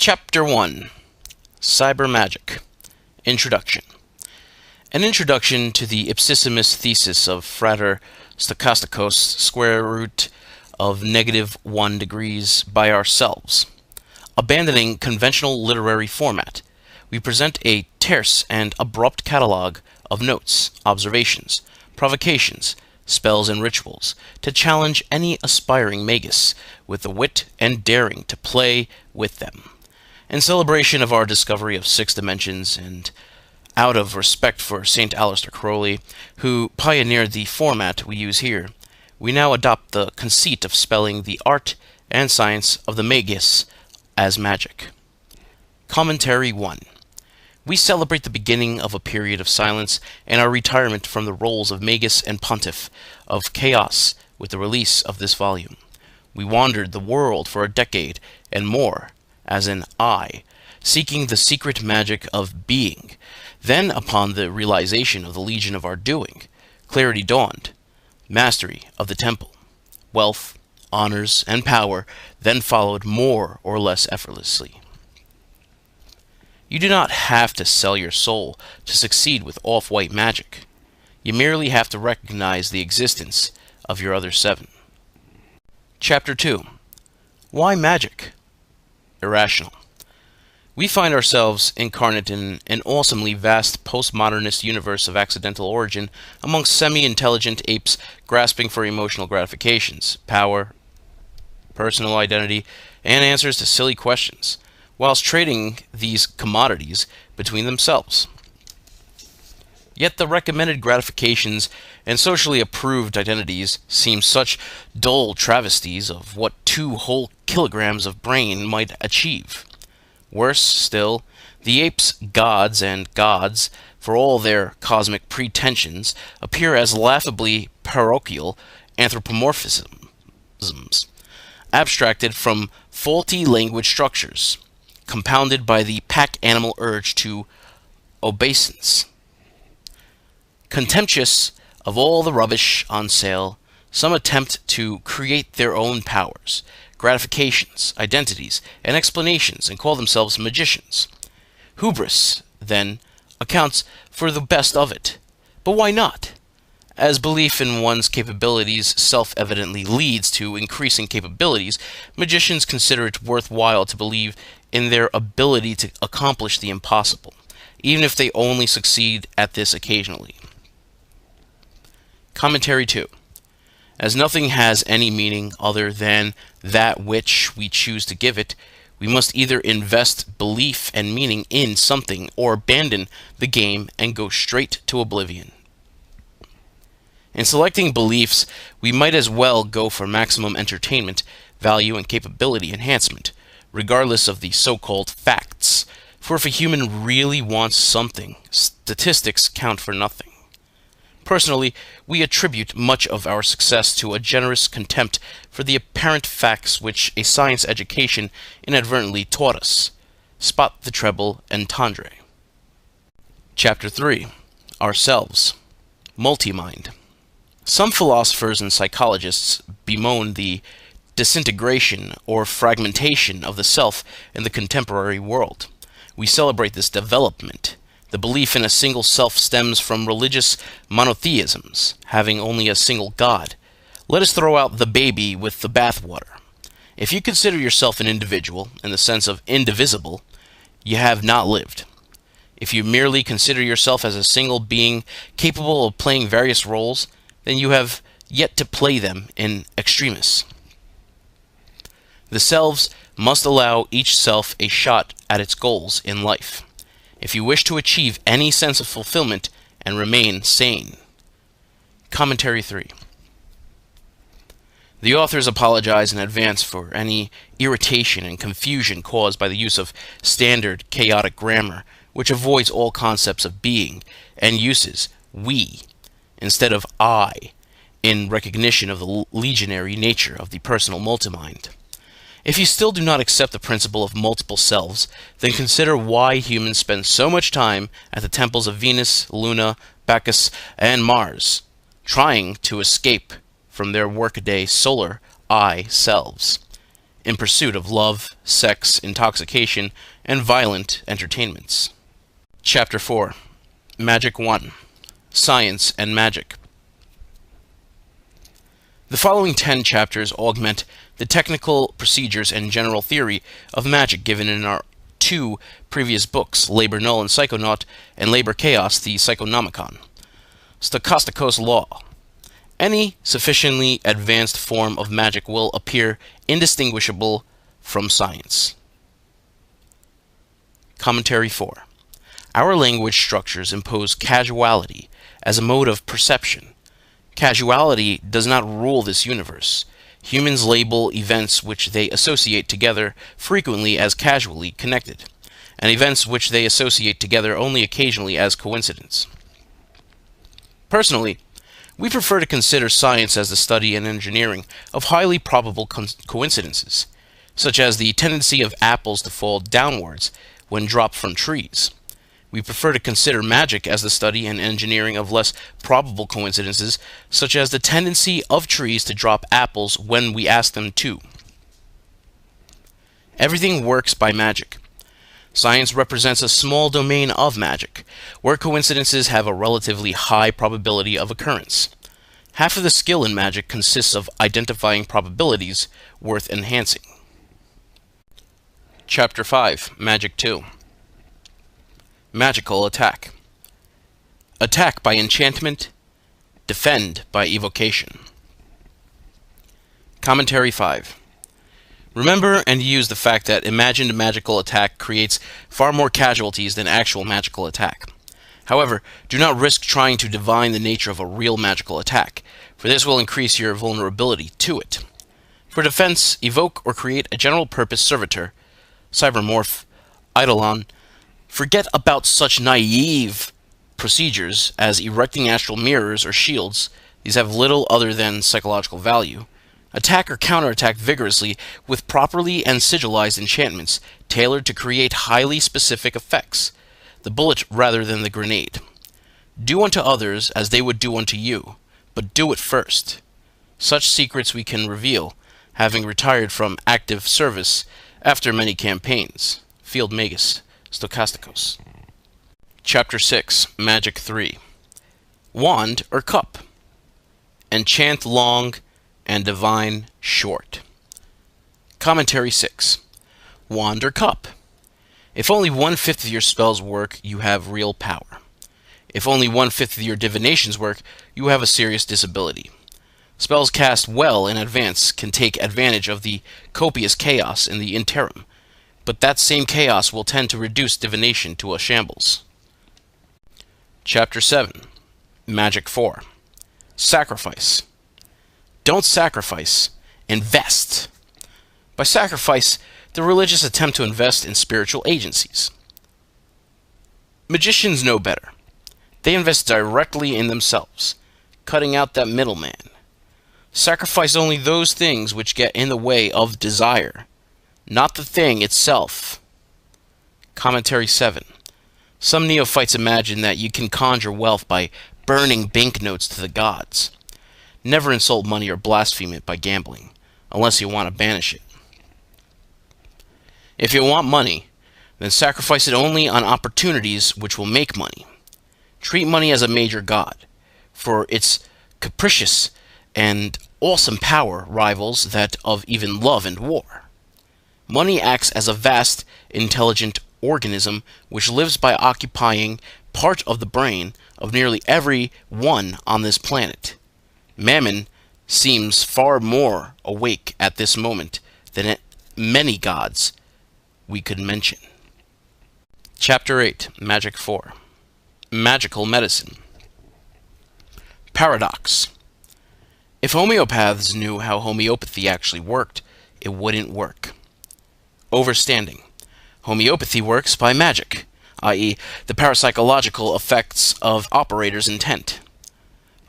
Chapter 1. Psybermagick. Introduction. An introduction to the ipsissimus thesis of Frater Stochasticos square root of -1 degrees by ourselves. Abandoning conventional literary format, we present a terse and abrupt catalogue of notes, observations, provocations, spells, and rituals to challenge any aspiring magus with the wit and daring to play with them. In celebration of our discovery of 6 dimensions, and out of respect for St. Aleister Crowley, who pioneered the format we use here, we now adopt the conceit of spelling the art and science of the magus as magic. Commentary 1. We celebrate the beginning of a period of silence and our retirement from the roles of magus and pontiff of chaos with the release of this volume. We wandered the world for a decade and more, as an I, seeking the secret magic of being. Then, upon the realization of the legion of our doing, clarity dawned, mastery of the temple. Wealth, honors, and power then followed more or less effortlessly. You do not have to sell your soul to succeed with off-white magic. You merely have to recognize the existence of your other 7. Chapter 2. Why magic? Irrational. We find ourselves incarnate in an awesomely vast postmodernist universe of accidental origin amongst semi-intelligent apes grasping for emotional gratifications, power, personal identity, and answers to silly questions, whilst trading these commodities between themselves. Yet the recommended gratifications and socially approved identities seem such dull travesties of what 2 whole kilograms of brain might achieve. Worse still, the apes' gods and gods, for all their cosmic pretensions, appear as laughably parochial anthropomorphisms, abstracted from faulty language structures, compounded by the pack animal urge to obeisance. Contemptuous of all the rubbish on sale, some attempt to create their own powers, gratifications, identities, and explanations, and call themselves magicians. Hubris, then, accounts for the best of it. But why not? As belief in one's capabilities self-evidently leads to increasing capabilities, magicians consider it worthwhile to believe in their ability to accomplish the impossible, even if they only succeed at this occasionally. Commentary 2. As nothing has any meaning other than that which we choose to give it, we must either invest belief and meaning in something or abandon the game and go straight to oblivion. In selecting beliefs, we might as well go for maximum entertainment, value, and capability enhancement, regardless of the so-called facts, for if a human really wants something, statistics count for nothing. Personally, we attribute much of our success to a generous contempt for the apparent facts which a science education inadvertently taught us. Spot the treble entendre. Chapter 3. Ourselves. Multi-mind. Some philosophers and psychologists bemoan the disintegration or fragmentation of the self in the contemporary world. We celebrate this development. The belief in a single self stems from religious monotheisms, having only a single God. Let us throw out the baby with the bathwater. If you consider yourself an individual, in the sense of indivisible, you have not lived. If you merely consider yourself as a single being capable of playing various roles, then you have yet to play them in extremis. The selves must allow each self a shot at its goals in life, if you wish to achieve any sense of fulfillment and remain sane. Commentary 3. The authors apologize in advance for any irritation and confusion caused by the use of standard chaotic grammar, which avoids all concepts of being and uses we instead of I, in recognition of the legionary nature of the personal multimind. If you still do not accept the principle of multiple selves, then consider why humans spend so much time at the temples of Venus, Luna, Bacchus, and Mars, trying to escape from their workaday solar I selves. in pursuit of love, sex, intoxication, and violent entertainments. Chapter 4. Magic 1. Science and Magic. The following 10 chapters augment the technical procedures and general theory of magic given in our 2 previous books, Labor Null and Psychonaut, and Labor Chaos, the Psychonomicon. Stochasticos Law. Any sufficiently advanced form of magic will appear indistinguishable from science. Commentary 4. Our language structures impose casuality as a mode of perception. Casuality does not rule this universe. Humans label events which they associate together frequently as casually connected, and events which they associate together only occasionally as coincidence. Personally, we prefer to consider science as the study and engineering of highly probable coincidences, such as the tendency of apples to fall downwards when dropped from trees. We prefer to consider magic as the study and engineering of less probable coincidences, such as the tendency of trees to drop apples when we ask them to. Everything works by magic. Science represents a small domain of magic, where coincidences have a relatively high probability of occurrence. Half of the skill in magic consists of identifying probabilities worth enhancing. Chapter 5. Magic 2. Magical attack. Attack by enchantment. Defend by evocation. Commentary 5. Remember and use the fact that imagined magical attack creates far more casualties than actual magical attack. However, do not risk trying to divine the nature of a real magical attack, for this will increase your vulnerability to it. For defense, evoke or create a general-purpose servitor, cybermorph, eidolon. Forget about such naive procedures as erecting astral mirrors or shields. These have little other than psychological value. Attack or counterattack vigorously with properly and sigilized enchantments tailored to create highly specific effects, the bullet rather than the grenade. Do unto others as they would do unto you, but do it first. Such secrets we can reveal, having retired from active service after many campaigns. Field Magus. Stochasticos. Chapter 6. Magic 3. Wand or cup. Enchant long and divine short. Commentary 6. Wand or cup. If only 1/5 of your spells work, you have real power. If only 1/5 of your divinations work, you have a serious disability. Spells cast well in advance can take advantage of the copious chaos in the interim, but that same chaos will tend to reduce divination to a shambles. Chapter 7. Magic 4. Sacrifice. Don't sacrifice. Invest. By sacrifice, the religious attempt to invest in spiritual agencies. Magicians know better. They invest directly in themselves, cutting out that middleman. Sacrifice only those things which get in the way of desire, not the thing itself. Commentary 7. Some neophytes imagine that you can conjure wealth by burning banknotes to the gods. Never insult money or blaspheme it by gambling, unless you want to banish it. If you want money, then sacrifice it only on opportunities which will make money. Treat money as a major god, for its capricious and awesome power rivals that of even love and war. Money acts as a vast, intelligent organism which lives by occupying part of the brain of nearly every one on this planet. Mammon seems far more awake at this moment than many gods we could mention. Chapter 8. Magic 4. Magical medicine. Paradox. If homeopaths knew how homeopathy actually worked, it wouldn't work. Overstanding. Homeopathy works by magic, i.e., the parapsychological effects of operators' intent.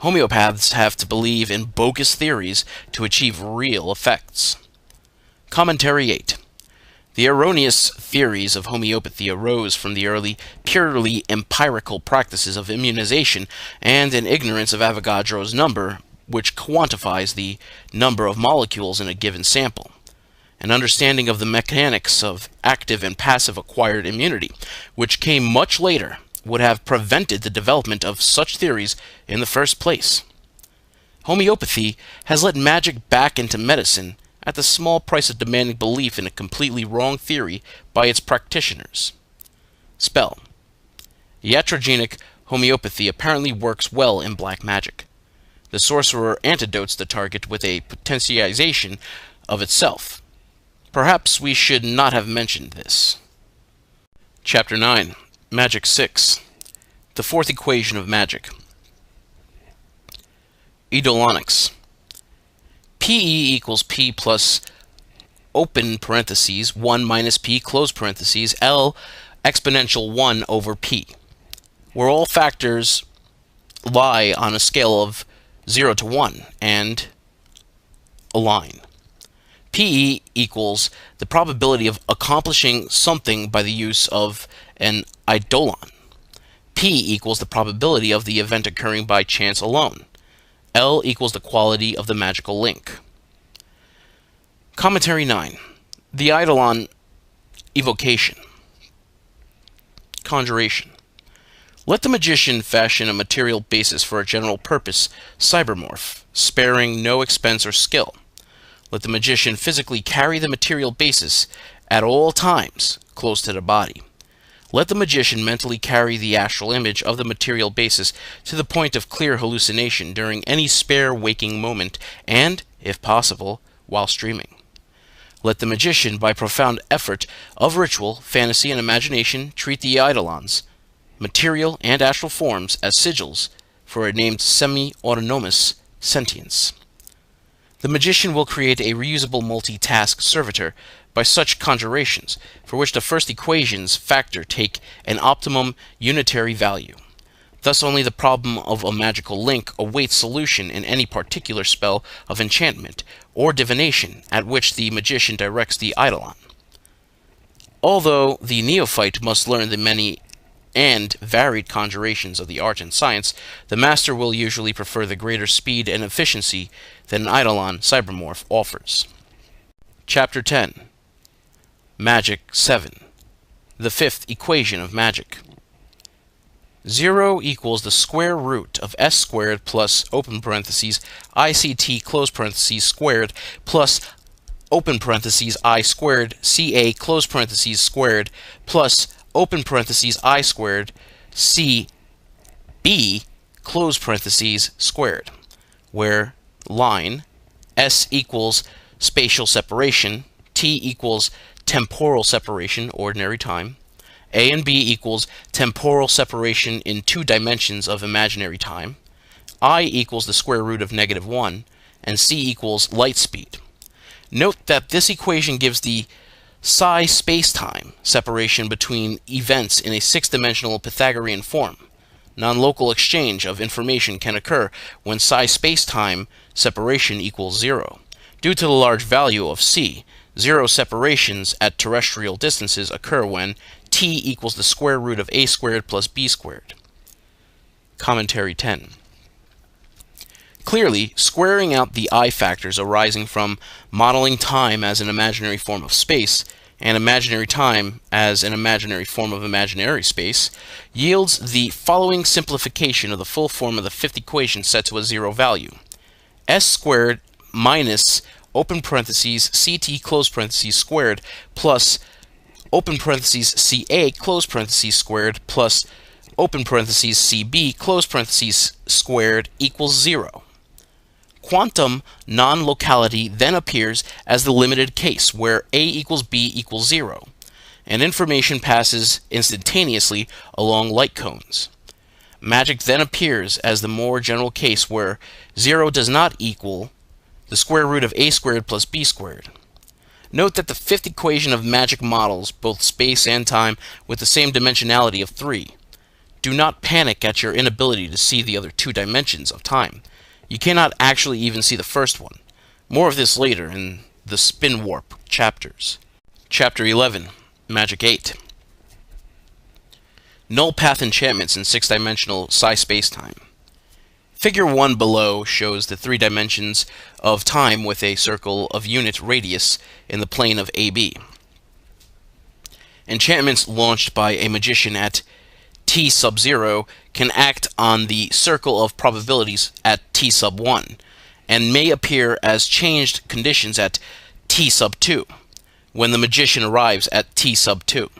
Homeopaths have to believe in bogus theories to achieve real effects. Commentary 8. The erroneous theories of homeopathy arose from the early, purely empirical practices of immunization and an ignorance of Avogadro's number, which quantifies the number of molecules in a given sample. an understanding of the mechanics of active and passive acquired immunity, which came much later, would have prevented the development of such theories in the first place. Homeopathy has let magic back into medicine at the small price of demanding belief in a completely wrong theory by its practitioners. Spell. Iatrogenic homeopathy apparently works well in black magic. The sorcerer antidotes the target with a potentialization of itself. Perhaps we should not have mentioned this. Chapter 9. Magic 6. The fourth equation of magic. Eidolonics. PE equals P plus open parentheses 1 minus P close parentheses L exponential 1 over P, where all factors lie on a scale of 0 to 1 and align. PE equals the probability of accomplishing something by the use of an eidolon. P equals the probability of the event occurring by chance alone. L equals the quality of the magical link. Commentary 9. The eidolon evocation. Conjuration. Let the magician fashion a material basis for a general purpose cybermorph, sparing no expense or skill. Let the magician physically carry the material basis at all times close to the body. Let the magician mentally carry the astral image of the material basis to the point of clear hallucination during any spare waking moment and, if possible, while streaming. Let the magician, by profound effort of ritual, fantasy, and imagination, treat the eidolons, material and astral forms, as sigils for a named semi-autonomous sentience. The magician will create a reusable multitask servitor by such conjurations, for which the first equation's factor take an optimum unitary value. Thus only the problem of a magical link awaits solution in any particular spell of enchantment or divination at which the magician directs the eidolon. Although the neophyte must learn the many and varied conjurations of the art and science, the master will usually prefer the greater speed and efficiency that an eidolon cybermorph offers. Chapter 10. Magic 7. The fifth equation of magic. 0 equals the square root of s squared plus open parentheses ICT close parentheses squared plus open parentheses I squared CA close parentheses squared plus open parentheses I squared CB close parentheses squared, where line S equals spatial separation, T equals temporal separation, ordinary time, A and B equals temporal separation in 2 dimensions of imaginary time, I equals the square root of -1, and C equals light speed. Note that this equation gives the psi space-time separation between events in a 6-dimensional Pythagorean form. Non-local exchange of information can occur when psi space-time separation equals 0. Due to the large value of C, 0 separations at terrestrial distances occur when T equals the square root of A squared plus B squared. Commentary 10. Clearly, squaring out the I factors arising from modeling time as an imaginary form of space and imaginary time as an imaginary form of imaginary space yields the following simplification of the full form of the fifth equation set to a 0 value. S squared minus open parentheses CT close parentheses squared plus open parentheses CA close parentheses squared plus open parentheses CB close parentheses squared equals 0. Quantum non-locality then appears as the limited case where A equals B equals 0, and information passes instantaneously along light cones. Magic then appears as the more general case where 0 does not equal the square root of A squared plus B squared. Note that the fifth equation of magic models both space and time with the same dimensionality of 3. Do not panic at your inability to see the other 2 dimensions of time. You cannot actually even see the first one. More of this later in the Spin Warp chapters. Chapter 11. Magic 8. Null path enchantments in 6-dimensional psi spacetime. Figure 1 below shows the 3 dimensions of time with a circle of unit radius in the plane of AB. Enchantments launched by a magician at t sub 0 can act on the circle of probabilities at t sub 1, and may appear as changed conditions at t sub 2, when the magician arrives at t sub 2.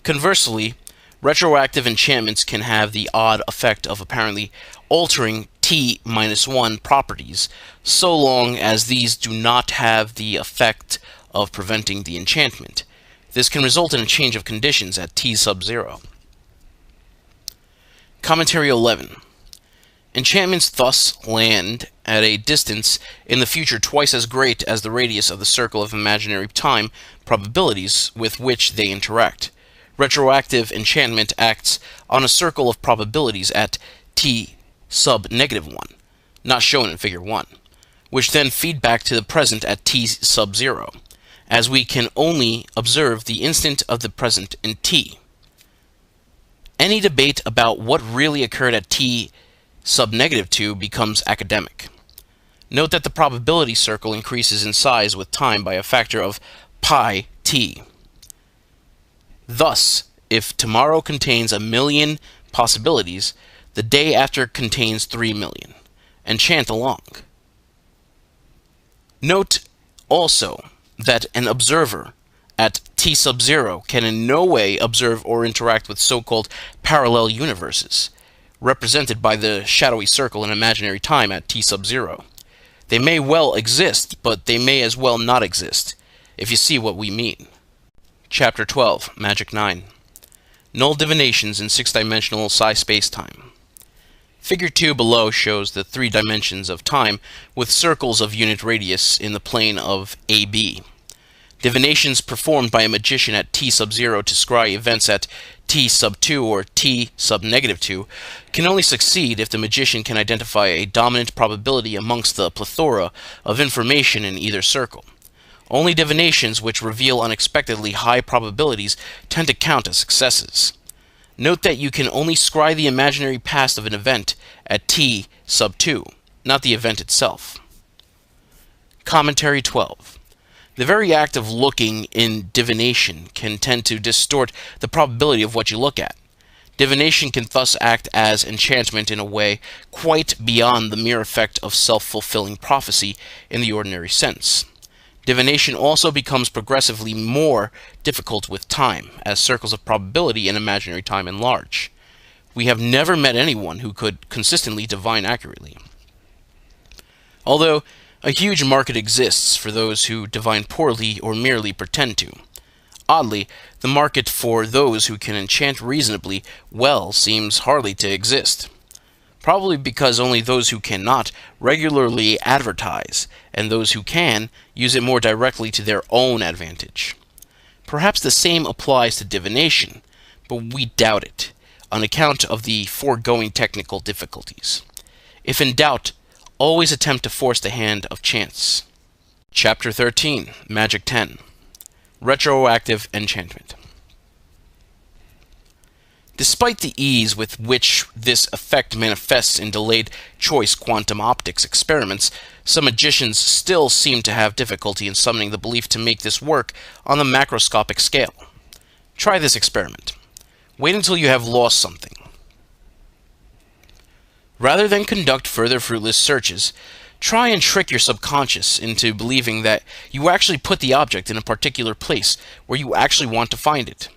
Conversely, retroactive enchantments can have the odd effect of apparently altering t-1 properties, so long as these do not have the effect of preventing the enchantment. This can result in a change of conditions at t sub 0. Commentary 11. Enchantments thus land at a distance in the future twice as great as the radius of the circle of imaginary time probabilities with which they interact. Retroactive enchantment acts on a circle of probabilities at t sub -1, not shown in Figure 1, which then feed back to the present at t sub 0, as we can only observe the instant of the present in t. Any debate about what really occurred at t sub -2 becomes academic. Note that the probability circle increases in size with time by a factor of pi t. Thus, if tomorrow contains 1,000,000 possibilities, the day after contains 3,000,000, and chant along. Note also that an observer at t sub 0 can in no way observe or interact with so-called parallel universes, represented by the shadowy circle in imaginary time at t sub 0. They may well exist, but they may as well not exist, if you see what we mean. Chapter 12, Magic 9. Null divinations in 6-dimensional psi spacetime. Figure 2 below shows the 3 dimensions of time with circles of unit radius in the plane of AB. Divinations performed by a magician at t sub 0 to scry events at t sub 2 or t sub -2 can only succeed if the magician can identify a dominant probability amongst the plethora of information in either circle. Only divinations which reveal unexpectedly high probabilities tend to count as successes. Note that you can only scry the imaginary past of an event at t sub 2, not the event itself. Commentary 12. The very act of looking in divination can tend to distort the probability of what you look at. Divination can thus act as enchantment in a way quite beyond the mere effect of self-fulfilling prophecy in the ordinary sense. Divination also becomes progressively more difficult with time, as circles of probability in imaginary time enlarge. We have never met anyone who could consistently divine accurately. Although a huge market exists for those who divine poorly or merely pretend to. Oddly, the market for those who can enchant reasonably well seems hardly to exist. Probably because only those who cannot regularly advertise, and those who can use it more directly to their own advantage. Perhaps the same applies to divination, but we doubt it, on account of the foregoing technical difficulties. If in doubt, always attempt to force the hand of chance. Chapter 13, Magic 10. Retroactive Enchantment. Despite the ease with which this effect manifests in delayed choice quantum optics experiments, some magicians still seem to have difficulty in summoning the belief to make this work on the macroscopic scale. Try this experiment. Wait until you have lost something. Rather than conduct further fruitless searches, try and trick your subconscious into believing that you actually put the object in a particular place where you actually want to find it.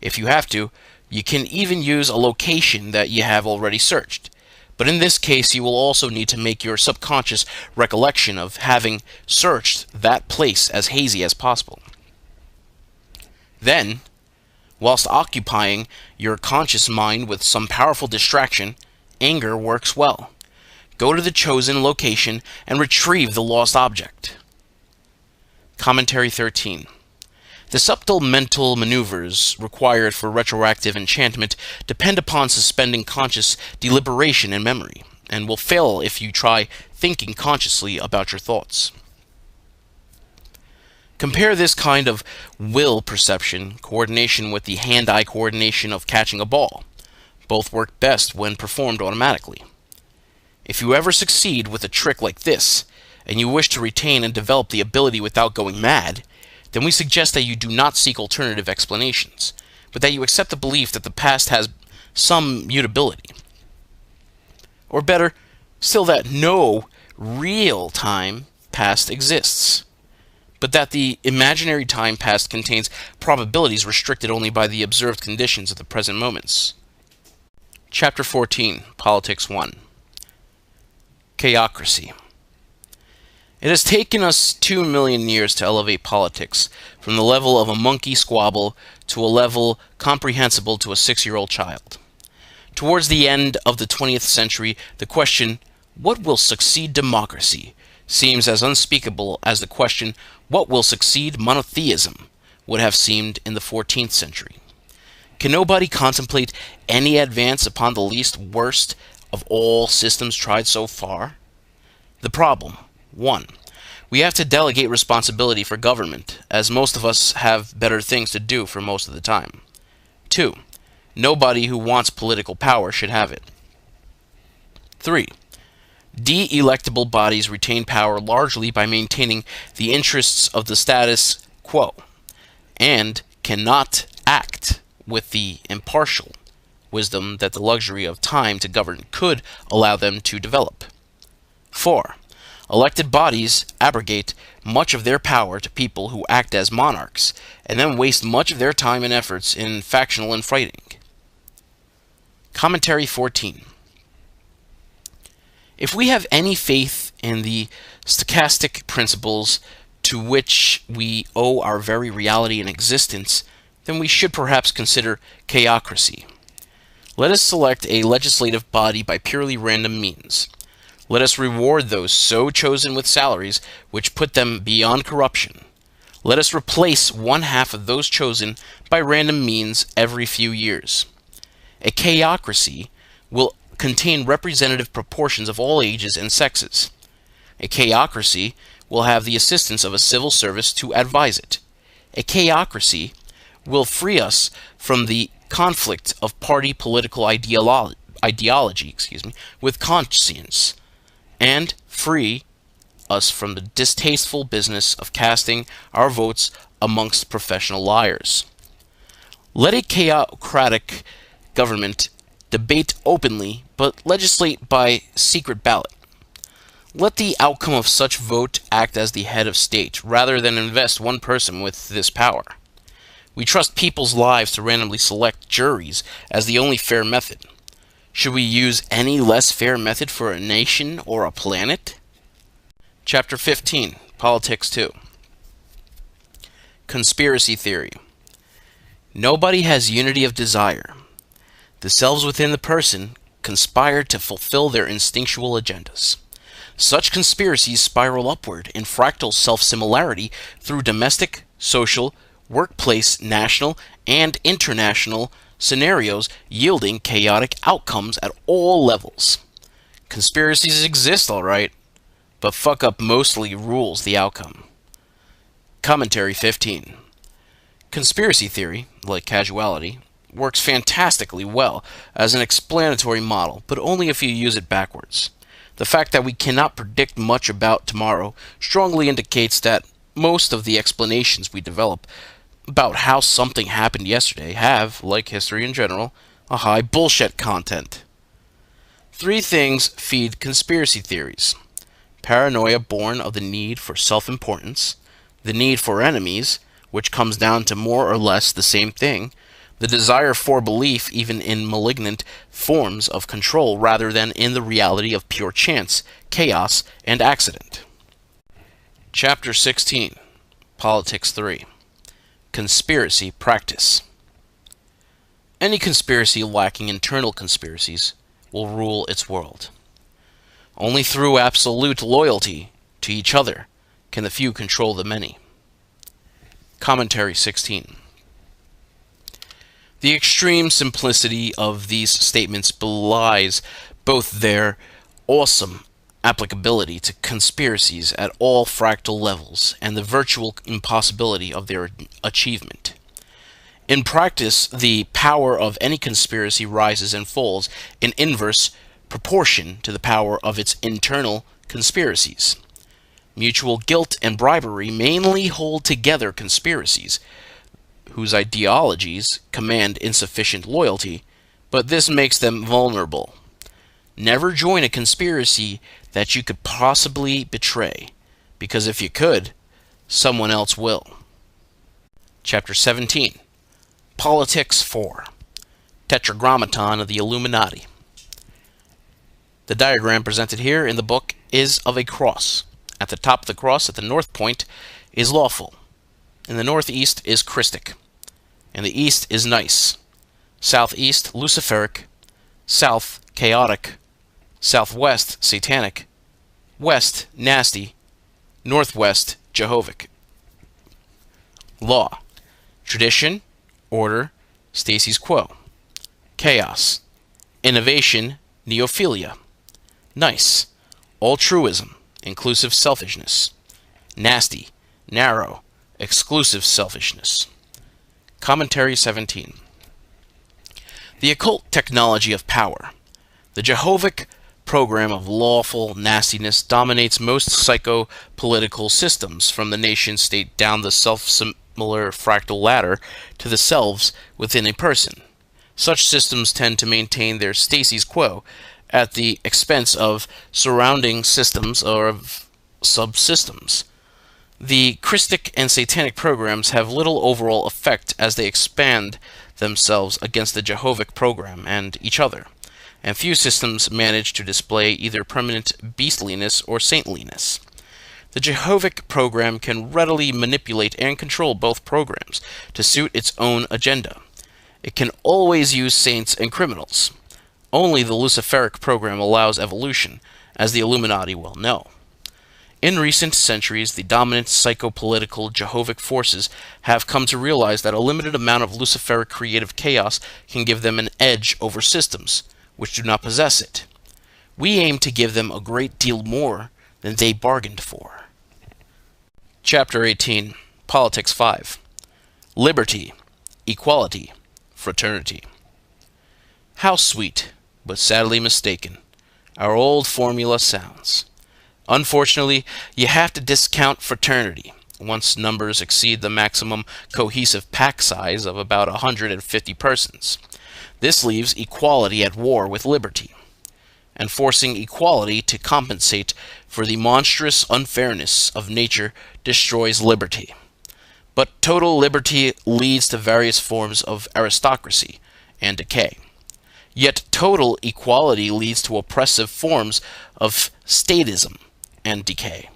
If you have to, you can even use a location that you have already searched. But in this case, you will also need to make your subconscious recollection of having searched that place as hazy as possible. Then, whilst occupying your conscious mind with some powerful distraction, anger works well. Go to the chosen location and retrieve the lost object. Commentary 13. The subtle mental maneuvers required for retroactive enchantment depend upon suspending conscious deliberation and memory, and will fail if you try thinking consciously about your thoughts. Compare this kind of will perception coordination with the hand-eye coordination of catching a ball. Both work best when performed automatically. If you ever succeed with a trick like this, and you wish to retain and develop the ability without going mad, then we suggest that you do not seek alternative explanations, but that you accept the belief that the past has some mutability. Or better, still that no real time past exists, but that the imaginary time past contains probabilities restricted only by the observed conditions of the present moments. Chapter 14, Politics 1. Chaocracy. It has taken us 2 million years to elevate politics from the level of a monkey squabble to a level comprehensible to a 6-year-old child. Towards the end of the 20th century, the question, what will succeed democracy, seems as unspeakable as the question, what will succeed monotheism, would have seemed in the 14th century. Can nobody contemplate any advance upon the least worst of all systems tried so far? The problem: 1. We have to delegate responsibility for government, as most of us have better things to do for most of the time. 2. Nobody who wants political power should have it. 3. De-electable bodies retain power largely by maintaining the interests of the status quo, and cannot act with the impartial wisdom that the luxury of time to govern could allow them to develop. 4. Elected bodies abrogate much of their power to people who act as monarchs, and then waste much of their time and efforts in factional infighting. Commentary 14. If we have any faith in the stochastic principles to which we owe our very reality and existence, then we should perhaps consider chaocracy. Let us select a legislative body by purely random means. Let us reward those so chosen with salaries which put them beyond corruption. Let us replace 1/2 of those chosen by random means every few years. A chaocracy will contain representative proportions of all ages and sexes. A chaocracy will have the assistance of a civil service to advise it. A chaocracy will free us from the conflict of party political ideology with conscience, and free us from the distasteful business of casting our votes amongst professional liars. Let a chaocratic government debate openly, but legislate by secret ballot. Let the outcome of such vote act as the head of state, rather than invest one person with this power. We trust people's lives to randomly select juries as the only fair method. Should we use any less fair method for a nation or a planet? Chapter 15, Politics 2. Conspiracy theory. Nobody has unity of desire. The selves within the person conspire to fulfill their instinctual agendas. Such conspiracies spiral upward in fractal self-similarity through domestic, social, workplace, national, and international scenarios, yielding chaotic outcomes at all levels. Conspiracies exist, all right, but fuck up mostly rules the outcome. Commentary 15. Conspiracy theory, like causality, works fantastically well as an explanatory model, but only if you use it backwards. The fact that we cannot predict much about tomorrow strongly indicates that most of the explanations we develop about how something happened yesterday have, like history in general, a high bullshit content. 3 things feed conspiracy theories: paranoia born of the need for self-importance, the need for enemies, which comes down to more or less the same thing, the desire for belief even in malignant forms of control rather than in the reality of pure chance, chaos, and accident. Chapter 16, Politics 3. Conspiracy practice. Any conspiracy lacking internal conspiracies will rule its world. Only through absolute loyalty to each other can the few control the many. Commentary 16. The extreme simplicity of these statements belies both their awesome applicability to conspiracies at all fractal levels and the virtual impossibility of their achievement. In practice, the power of any conspiracy rises and falls in inverse proportion to the power of its internal conspiracies. Mutual guilt and bribery mainly hold together conspiracies whose ideologies command insufficient loyalty, but this makes them vulnerable. Never join a conspiracy that you could possibly betray, because if you could, someone else will. Chapter 17. Politics 4. Tetragrammaton of the Illuminati. The diagram presented here in the book is of a cross. At the top of the cross, at the north point, is lawful. In the northeast is Christic. In the east is nice. Southeast, Luciferic. South, chaotic. Southwest, satanic. West, nasty. Northwest, Jehovic. Law. Tradition, order, stasis quo. Chaos. Innovation, neophilia. Nice. Altruism, inclusive selfishness. Nasty, narrow, exclusive selfishness. Commentary 17. The occult technology of power. The Jehovic program of lawful nastiness dominates most psycho-political systems, from the nation-state down the self-similar fractal ladder to the selves within a person. Such systems tend to maintain their stasis quo at the expense of surrounding systems or of subsystems. The Christic and Satanic programs have little overall effect as they expand themselves against the Jehovic program and each other, and few systems manage to display either permanent beastliness or saintliness. The Jehovic program can readily manipulate and control both programs to suit its own agenda. It can always use saints and criminals. Only the Luciferic program allows evolution, as the Illuminati well know. In recent centuries, the dominant psychopolitical Jehovic forces have come to realize that a limited amount of Luciferic creative chaos can give them an edge over systems which do not possess it. We aim to give them a great deal more than they bargained for. Chapter 18. Politics 5. Liberty, equality, fraternity. How sweet, but sadly mistaken, our old formula sounds. Unfortunately, you have to discount fraternity once numbers exceed the maximum cohesive pack size of about 150 persons. This leaves equality at war with liberty, and forcing equality to compensate for the monstrous unfairness of nature destroys liberty. But total liberty leads to various forms of aristocracy and decay. Yet total equality leads to oppressive forms of statism and decay.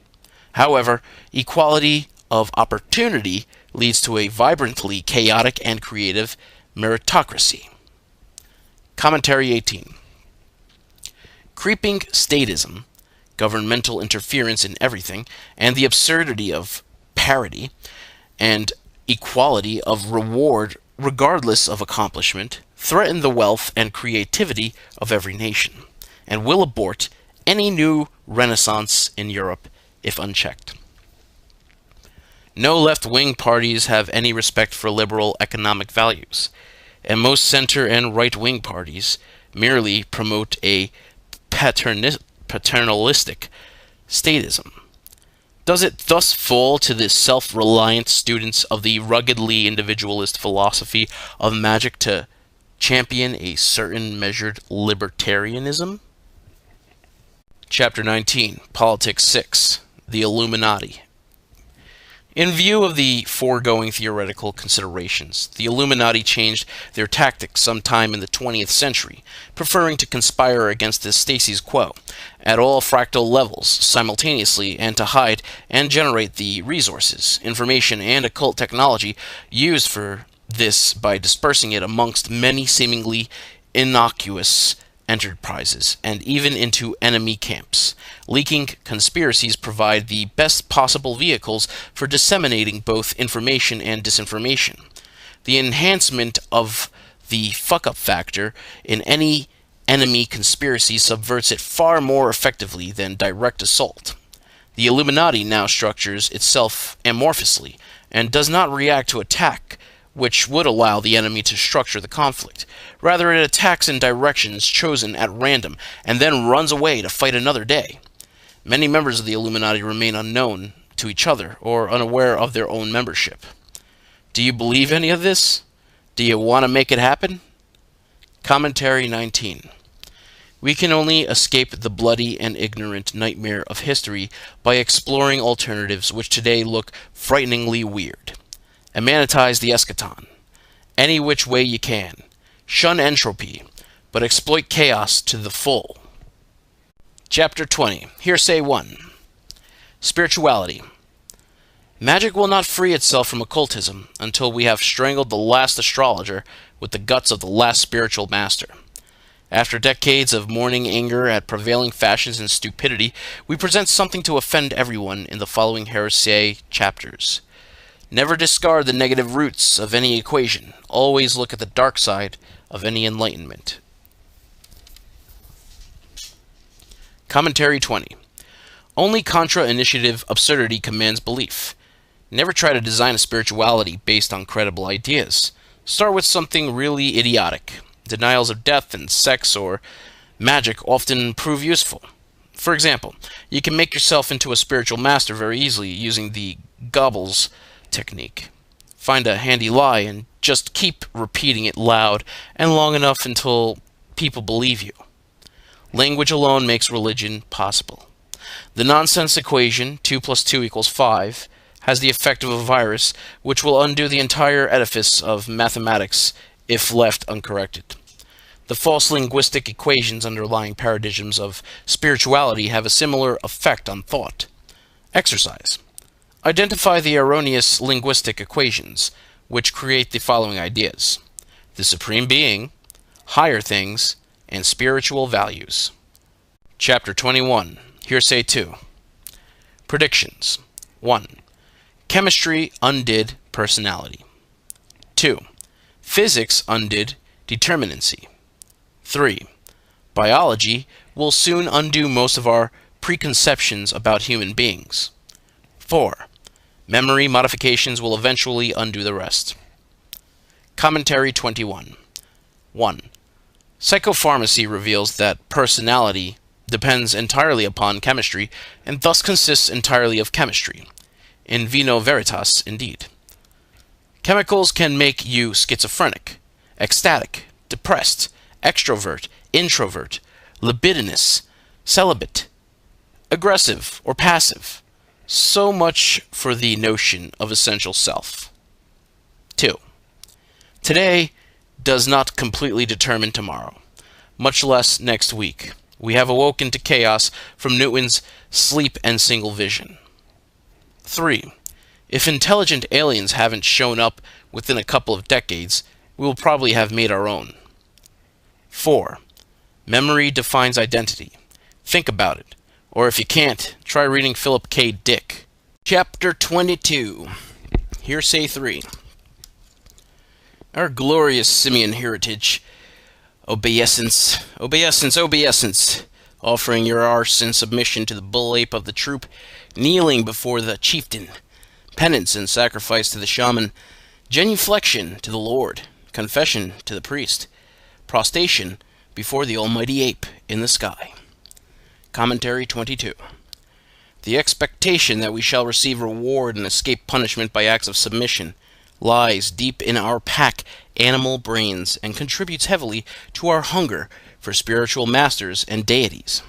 However, equality of opportunity leads to a vibrantly chaotic and creative meritocracy. Commentary 18. Creeping statism, governmental interference in everything, and the absurdity of parity and equality of reward regardless of accomplishment threaten the wealth and creativity of every nation, and will abort any new renaissance in Europe if unchecked. No left-wing parties have any respect for liberal economic values, and most center and right-wing parties merely promote a paternalistic statism. Does it thus fall to the self-reliant students of the ruggedly individualist philosophy of Magick to champion a certain measured libertarianism? Chapter 19. Politics 6. The Illuminati. In view of the foregoing theoretical considerations, the Illuminati changed their tactics sometime in the 20th century, preferring to conspire against the stasis quo at all fractal levels simultaneously, and to hide and generate the resources, information, and occult technology used for this by dispersing it amongst many seemingly innocuous enterprises, and even into enemy camps. Leaking conspiracies provide the best possible vehicles for disseminating both information and disinformation. The enhancement of the fuck-up factor in any enemy conspiracy subverts it far more effectively than direct assault. The Illuminati now structures itself amorphously and does not react to attack which would allow the enemy to structure the conflict. Rather, it attacks in directions chosen at random and then runs away to fight another day. Many members of the Illuminati remain unknown to each other or unaware of their own membership. Do you believe any of this? Do you want to make it happen? Commentary 19. We can only escape the bloody and ignorant nightmare of history by exploring alternatives which today look frighteningly weird. Emanetize the eschaton. Any which way you can. Shun entropy, but exploit chaos to the full. Chapter 20. Hearsay 1. Spirituality. Magic will not free itself from occultism until we have strangled the last astrologer with the guts of the last spiritual master. After decades of mourning anger at prevailing fashions and stupidity, we present something to offend everyone in the following heresy chapters. Never discard the negative roots of any equation. Always look at the dark side of any enlightenment. Commentary 20. Only contra-initiative absurdity commands belief. Never try to design a spirituality based on credible ideas. Start with something really idiotic. Denials of death and sex or magic often prove useful. For example, you can make yourself into a spiritual master very easily using the gobbles technique. Find a handy lie and just keep repeating it loud and long enough until people believe you. Language alone makes religion possible. The nonsense equation, 2 + 2 = 5, has the effect of a virus which will undo the entire edifice of mathematics if left uncorrected. The false linguistic equations underlying paradigms of spirituality have a similar effect on thought. Exercise. Identify the erroneous linguistic equations, which create the following ideas: the Supreme Being, higher things, and spiritual values. Chapter 21. Hearsay 2. Predictions. 1. Chemistry undid personality. 2. Physics undid determinacy. 3. Biology will soon undo most of our preconceptions about human beings. 4. Memory modifications will eventually undo the rest. Commentary 21. 1. Psychopharmacy reveals that personality depends entirely upon chemistry and thus consists entirely of chemistry. In vino veritas, indeed. Chemicals can make you schizophrenic, ecstatic, depressed, extrovert, introvert, libidinous, celibate, aggressive, or passive. So much for the notion of essential self. 2. Today does not completely determine tomorrow, much less next week. We have awoken to chaos from Newton's sleep and single vision. 3. If intelligent aliens haven't shown up within a couple of decades, we will probably have made our own. 4. Memory defines identity. Think about it. Or if you can't, try reading Philip K. Dick. Chapter 22. Hearsay 3. Our glorious simian heritage. Obeisance, obeisance, obeisance. Offering your arse in submission to the bull ape of the troop. Kneeling before the chieftain. Penance and sacrifice to the shaman. Genuflection to the Lord. Confession to the priest. Prostration before the almighty ape in the sky. Commentary 22. The expectation that we shall receive reward and escape punishment by acts of submission lies deep in our pack animal brains and contributes heavily to our hunger for spiritual masters and deities.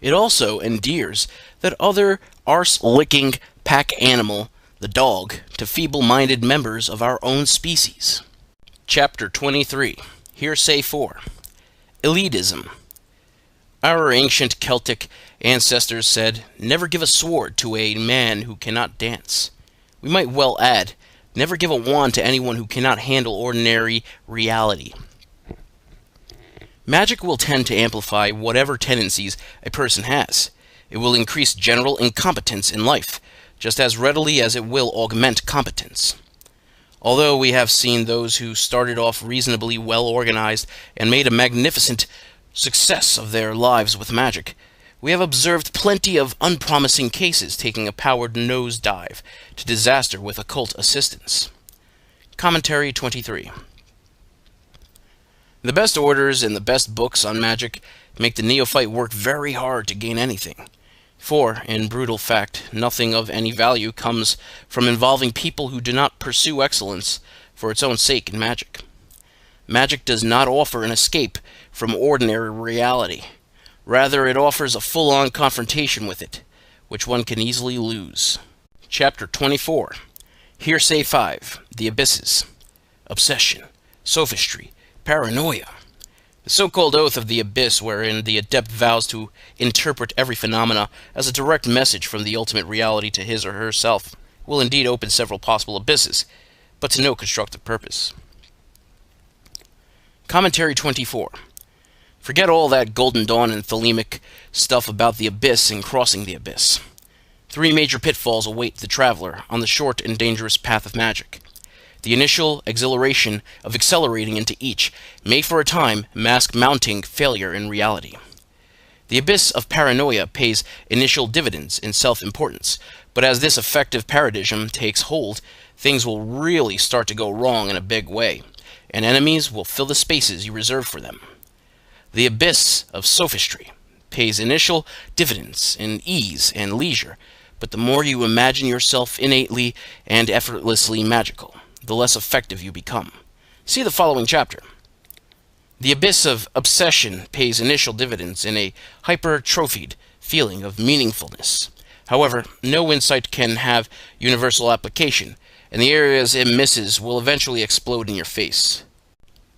It also endears that other arse-licking pack animal, the dog, to feeble-minded members of our own species. Chapter 23. Hearsay 4. Elitism. Our ancient Celtic ancestors said, "Never give a sword to a man who cannot dance." We might well add, "Never give a wand to anyone who cannot handle ordinary reality." Magic will tend to amplify whatever tendencies a person has. It will increase general incompetence in life, just as readily as it will augment competence. Although we have seen those who started off reasonably well organized and made a magnificent success of their lives with magic, we have observed plenty of unpromising cases taking a powered nosedive to disaster with occult assistance. Commentary 23. The best orders and the best books on magic make the neophyte work very hard to gain anything. For, in brutal fact, nothing of any value comes from involving people who do not pursue excellence for its own sake in magic. Magic does not offer an escape from ordinary reality. Rather, it offers a full-on confrontation with it, which one can easily lose. Chapter 24. Hearsay 5. The Abysses. Obsession. Sophistry. Paranoia. The so-called oath of the abyss, wherein the adept vows to interpret every phenomena as a direct message from the ultimate reality to his or herself, will indeed open several possible abysses, but to no constructive purpose. Commentary 24. Forget all that Golden Dawn and Thelemic stuff about the abyss and crossing the abyss. 3 major pitfalls await the traveler on the short and dangerous path of magic. The initial exhilaration of accelerating into each may for a time mask mounting failure in reality. The abyss of paranoia pays initial dividends in self-importance, but as this effective paradigm takes hold, things will really start to go wrong in a big way, and enemies will fill the spaces you reserve for them. The abyss of sophistry pays initial dividends in ease and leisure, but the more you imagine yourself innately and effortlessly magical, the less effective you become. See the following chapter. The abyss of obsession pays initial dividends in a hypertrophied feeling of meaningfulness. However, no insight can have universal application, and the areas it misses will eventually explode in your face.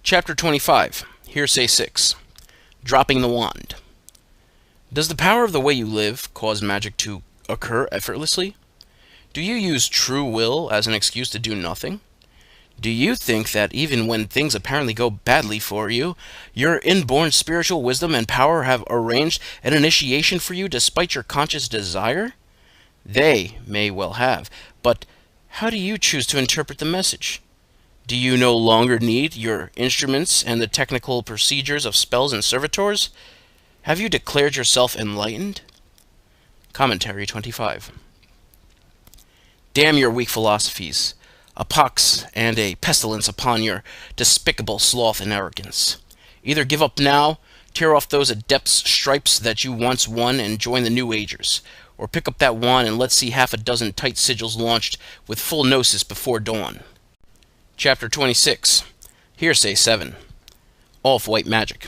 Chapter 25. Hearsay 6. Dropping the Wand. Does the power of the way you live cause magic to occur effortlessly? Do you use true will as an excuse to do nothing? Do you think that even when things apparently go badly for you, your inborn spiritual wisdom and power have arranged an initiation for you despite your conscious desire? They may well have, but how do you choose to interpret the message? Do you no longer need your instruments and the technical procedures of spells and servitors? Have you declared yourself enlightened? Commentary 25. Damn your weak philosophies, a pox and a pestilence upon your despicable sloth and arrogance. Either give up now, tear off those adepts' stripes that you once won and join the New Agers, or pick up that wand and let's see half a dozen tight sigils launched with full gnosis before dawn. Chapter 26. Hearsay 7. Off-White Magic.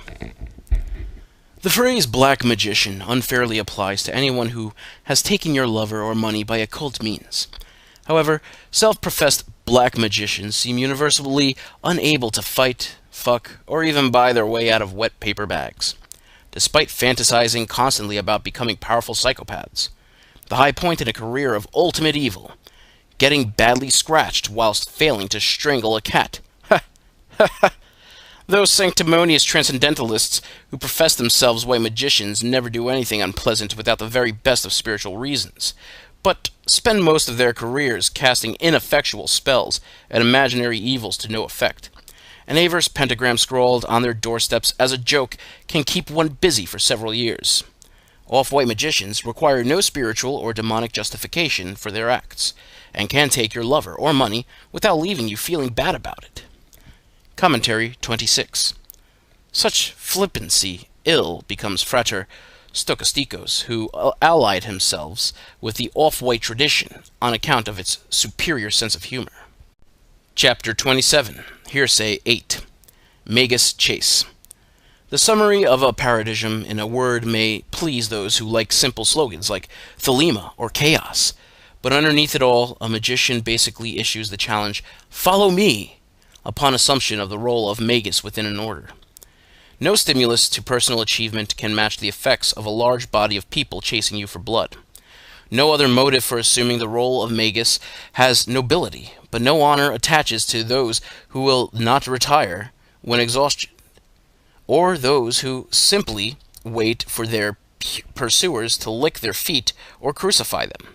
The phrase black magician unfairly applies to anyone who has taken your lover or money by occult means. However, self-professed black magicians seem universally unable to fight, fuck, or even buy their way out of wet paper bags, despite fantasizing constantly about becoming powerful psychopaths. The high point in a career of ultimate evil, getting badly scratched whilst failing to strangle a cat. Ha! Ha ha! Those sanctimonious transcendentalists who profess themselves white magicians never do anything unpleasant without the very best of spiritual reasons, but spend most of their careers casting ineffectual spells and imaginary evils to no effect. An averse pentagram scrawled on their doorsteps as a joke can keep one busy for several years. Off-white magicians require no spiritual or demonic justification for their acts, and can take your lover or money without leaving you feeling bad about it. Commentary 26. Such flippancy ill becomes Frater Stokastikos, who allied themselves with the off-white tradition on account of its superior sense of humor. Chapter 27. Hearsay 8. Magus Chase. The summary of a paradigm in a word may please those who like simple slogans like Thelema or Chaos, but underneath it all, a magician basically issues the challenge, "Follow me," upon assumption of the role of magus within an order. No stimulus to personal achievement can match the effects of a large body of people chasing you for blood. No other motive for assuming the role of magus has nobility, but no honor attaches to those who will not retire when exhausted, or those who simply wait for their pursuers to lick their feet or crucify them.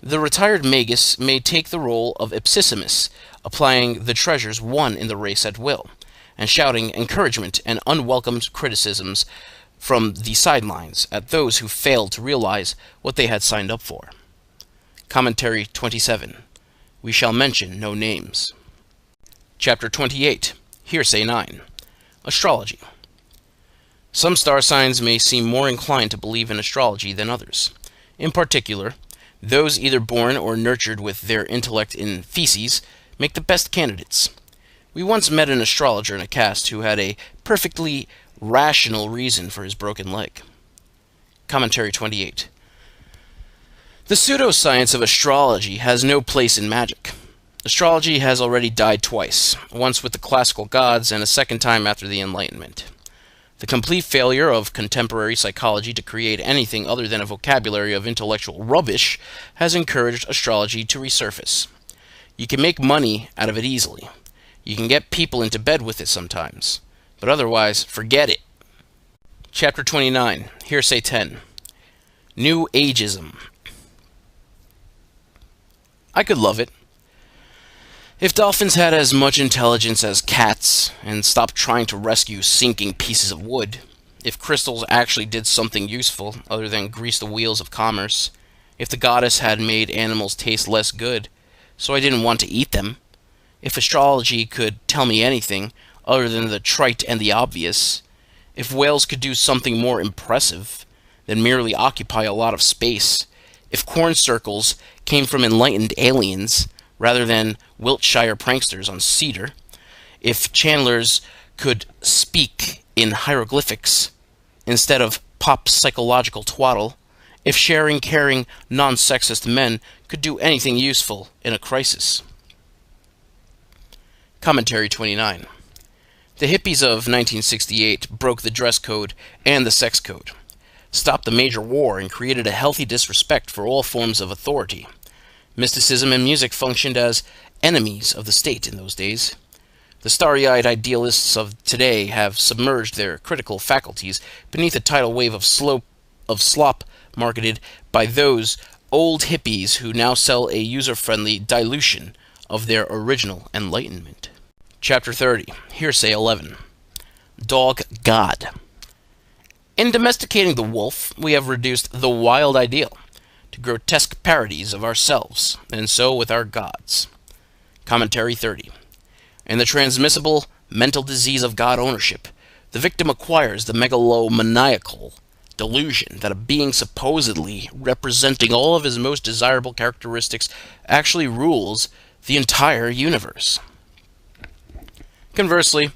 The retired magus may take the role of ipsissimus, applying the treasures won in the race at will, and shouting encouragement and unwelcome criticisms from the sidelines at those who failed to realize what they had signed up for. Commentary 27. We shall mention no names. Chapter 28, Hearsay 9, Astrology. Some star signs may seem more inclined to believe in astrology than others. In particular, those either born or nurtured with their intellect in feces make the best candidates. We once met an astrologer in a cast who had a perfectly rational reason for his broken leg. Commentary 28. The pseudoscience of astrology has no place in magic. Astrology has already died twice, once with the classical gods and a second time after the Enlightenment. The complete failure of contemporary psychology to create anything other than a vocabulary of intellectual rubbish has encouraged astrology to resurface. You can make money out of it easily. You can get people into bed with it sometimes. But otherwise, forget it. Chapter 29, Hearsay 10, New Ageism. I could love it. If dolphins had as much intelligence as cats, and stopped trying to rescue sinking pieces of wood, if crystals actually did something useful other than grease the wheels of commerce, if the goddess had made animals taste less good, so I didn't want to eat them, if astrology could tell me anything other than the trite and the obvious, if whales could do something more impressive than merely occupy a lot of space, if corn circles came from enlightened aliens rather than Wiltshire pranksters on cedar, if channelers could speak in hieroglyphics instead of pop psychological twaddle, if sharing, caring, non-sexist men could do anything useful in a crisis. Commentary 29. The hippies of 1968 broke the dress code and the sex code, stopped the major war, and created a healthy disrespect for all forms of authority. Mysticism and music functioned as enemies of the state in those days. The starry-eyed idealists of today have submerged their critical faculties beneath a tidal wave of slop marketed by those old hippies who now sell a user-friendly dilution of their original enlightenment. Chapter 30, Hearsay 11, Dog God. In domesticating the wolf, we have reduced the wild ideal to grotesque parodies of ourselves, and so with our gods. Commentary 30. In the transmissible mental disease of god ownership, the victim acquires the megalomaniacal delusion that a being supposedly representing all of his most desirable characteristics actually rules the entire universe. Conversely,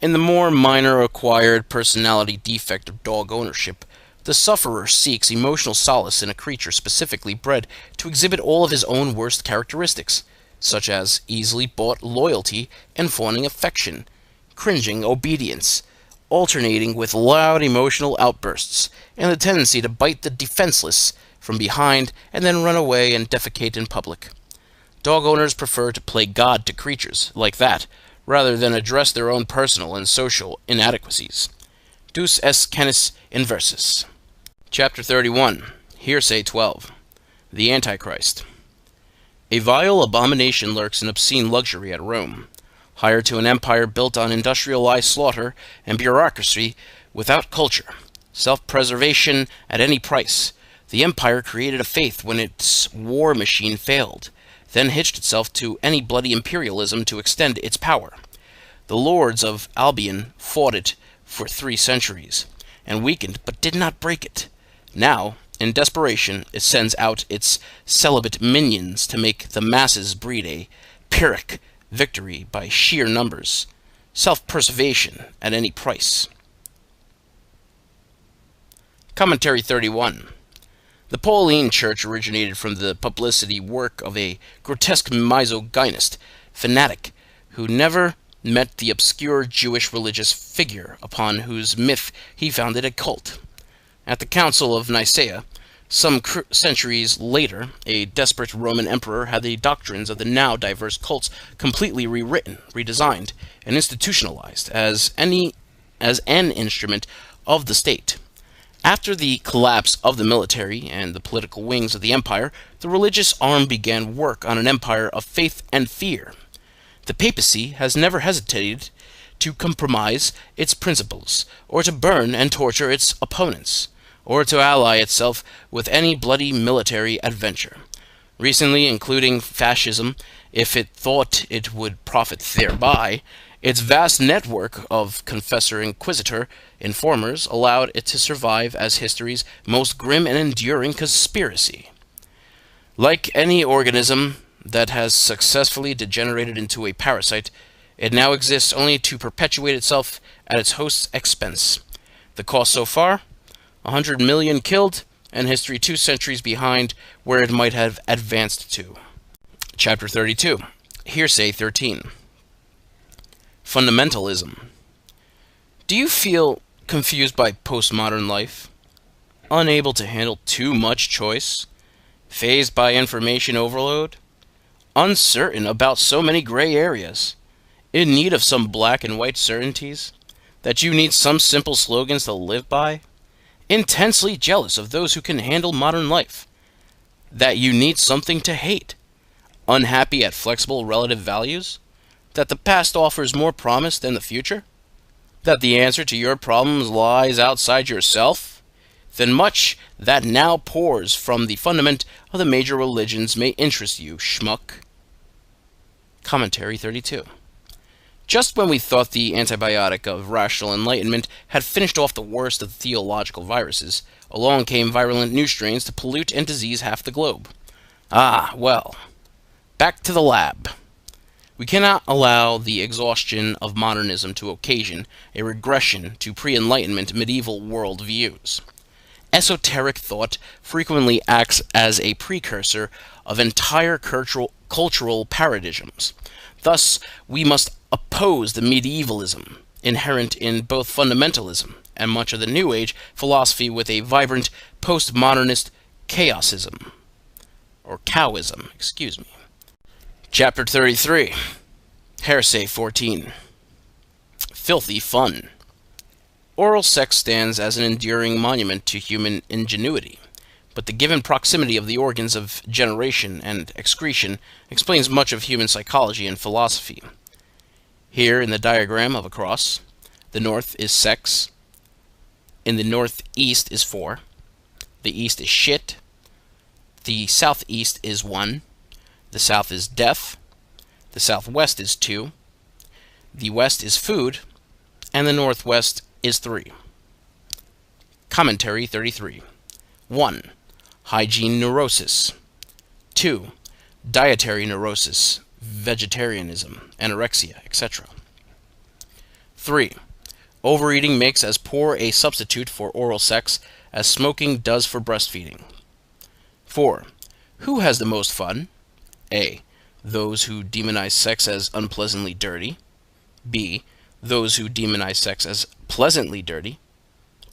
in the more minor acquired personality defect of dog ownership, the sufferer seeks emotional solace in a creature specifically bred to exhibit all of his own worst characteristics, such as easily bought loyalty and fawning affection, cringing obedience, alternating with loud emotional outbursts, and the tendency to bite the defenseless from behind and then run away and defecate in public. Dog owners prefer to play God to creatures like that, rather than address their own personal and social inadequacies. Deus est canis inversus. Chapter 31, Hearsay 12, The Antichrist. A vile abomination lurks in obscene luxury at Rome, hired to an empire built on industrialized slaughter and bureaucracy without culture, self-preservation at any price. The empire created a faith when its war machine failed, then hitched itself to any bloody imperialism to extend its power. The lords of Albion fought it for 3 centuries, and weakened but did not break it. Now, in desperation, it sends out its celibate minions to make the masses breed a Pyrrhic victory by sheer numbers, self-preservation at any price. Commentary 31. The Pauline Church originated from the publicity work of a grotesque misogynist fanatic who never met the obscure Jewish religious figure upon whose myth he founded a cult. At the Council of Nicaea, some centuries later, a desperate Roman emperor had the doctrines of the now diverse cults completely rewritten, redesigned, and institutionalized as an instrument of the state. After the collapse of the military and the political wings of the empire, the religious arm began work on an empire of faith and fear. The papacy has never hesitated to compromise its principles, or to burn and torture its opponents, or to ally itself with any bloody military adventure. recently including fascism, if it thought it would profit thereby. Its vast network of confessor-inquisitor informers allowed it to survive as history's most grim and enduring conspiracy. Like any organism that has successfully degenerated into a parasite, it now exists only to perpetuate itself at its host's expense. The cost so far? 100 million killed, and history 2 centuries behind where it might have advanced to. Chapter 32. Hearsay 13. Fundamentalism. Do you feel confused by postmodern life? Unable to handle too much choice? Fazed by information overload? Uncertain about so many gray areas? In need of some black and white certainties? That you need some simple slogans to live by? Intensely jealous of those who can handle modern life? That you need something to hate? Unhappy at flexible relative values? That the past offers more promise than the future? That the answer to your problems lies outside yourself? Then much that now pours from the fundament of the major religions may interest you, schmuck. Commentary 32. Just when we thought the antibiotic of rational enlightenment had finished off the worst of theological viruses, along came virulent new strains to pollute and disease half the globe. Ah, well. Back to the lab. We cannot allow the exhaustion of modernism to occasion a regression to pre-enlightenment medieval world views. Esoteric thought frequently acts as a precursor of entire cultural paradigms. Thus, we must oppose the medievalism inherent in both fundamentalism and much of the New Age philosophy with a vibrant postmodernist chaosism. Or Taoism, excuse me. Chapter 33. Hearsay 14. Filthy fun. Oral sex stands as an enduring monument to human ingenuity, but the given proximity of the organs of generation and excretion explains much of human psychology and philosophy. Here in the diagram of a cross, the north is sex, in the northeast is 4, the east is shit, the southeast is 1, the south is death, the southwest is 2, the west is food, and the northwest is 3. Commentary 33. 1. Hygiene neurosis. 2. Dietary neurosis, vegetarianism, anorexia, etc. 3. Overeating makes as poor a substitute for oral sex as smoking does for breastfeeding. 4. Who has the most fun? A. Those who demonize sex as unpleasantly dirty. B. Those who demonize sex as pleasantly dirty.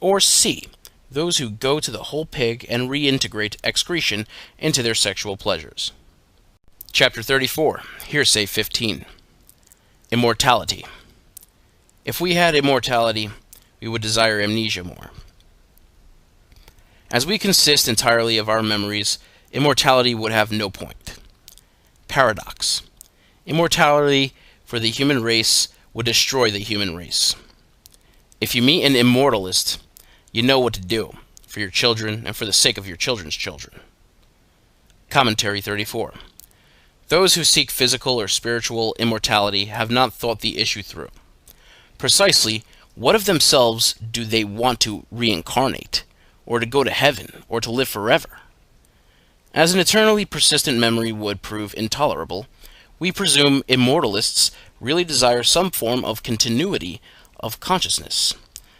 Or C. Those who go to the whole pig and reintegrate excretion into their sexual pleasures. Chapter 34. Hearsay 15. Immortality. If we had immortality, we would desire amnesia more. As we consist entirely of our memories, immortality would have no point. Paradox. Immortality for the human race would destroy the human race. If you meet an immortalist, you know what to do for your children and for the sake of your children's children. Commentary 34. Those who seek physical or spiritual immortality have not thought the issue through. Precisely, what of themselves do they want to reincarnate, or to go to heaven, or to live forever? As an eternally persistent memory would prove intolerable, we presume immortalists really desire some form of continuity of consciousness.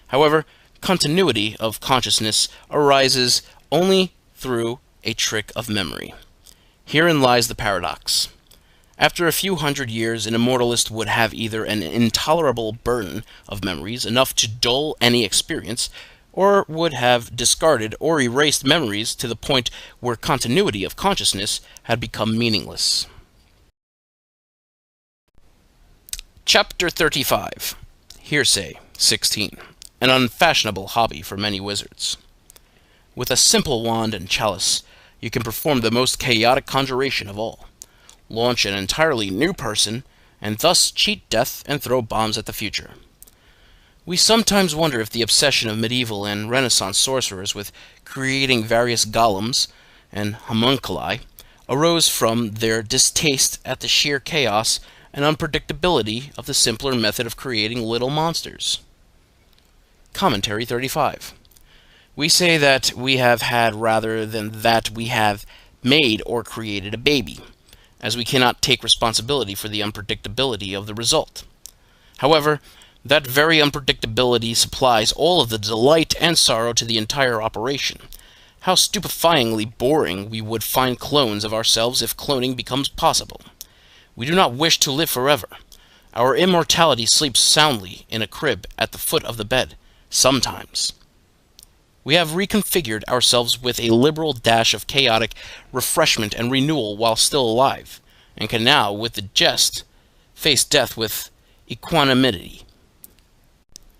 However, continuity of consciousness arises only through a trick of memory. Herein lies the paradox. After a few hundred years, an immortalist would have either an intolerable burden of memories, enough to dull any experience, or would have discarded or erased memories to the point where continuity of consciousness had become meaningless. Chapter 35. Hearsay 16. An unfashionable hobby for many wizards. With a simple wand and chalice, you can perform the most chaotic conjuration of all. Launch an entirely new person, and thus cheat death and throw bombs at the future. We sometimes wonder if the obsession of medieval and Renaissance sorcerers with creating various golems and homunculi arose from their distaste at the sheer chaos and unpredictability of the simpler method of creating little monsters. Commentary 35. We say that we have had rather than that we have made or created a baby, as we cannot take responsibility for the unpredictability of the result. However, that very unpredictability supplies all of the delight and sorrow to the entire operation. How stupefyingly boring we would find clones of ourselves if cloning becomes possible. We do not wish to live forever. Our immortality sleeps soundly in a crib at the foot of the bed, sometimes. We have reconfigured ourselves with a liberal dash of chaotic refreshment and renewal while still alive, and can now, with the jest, face death with equanimity.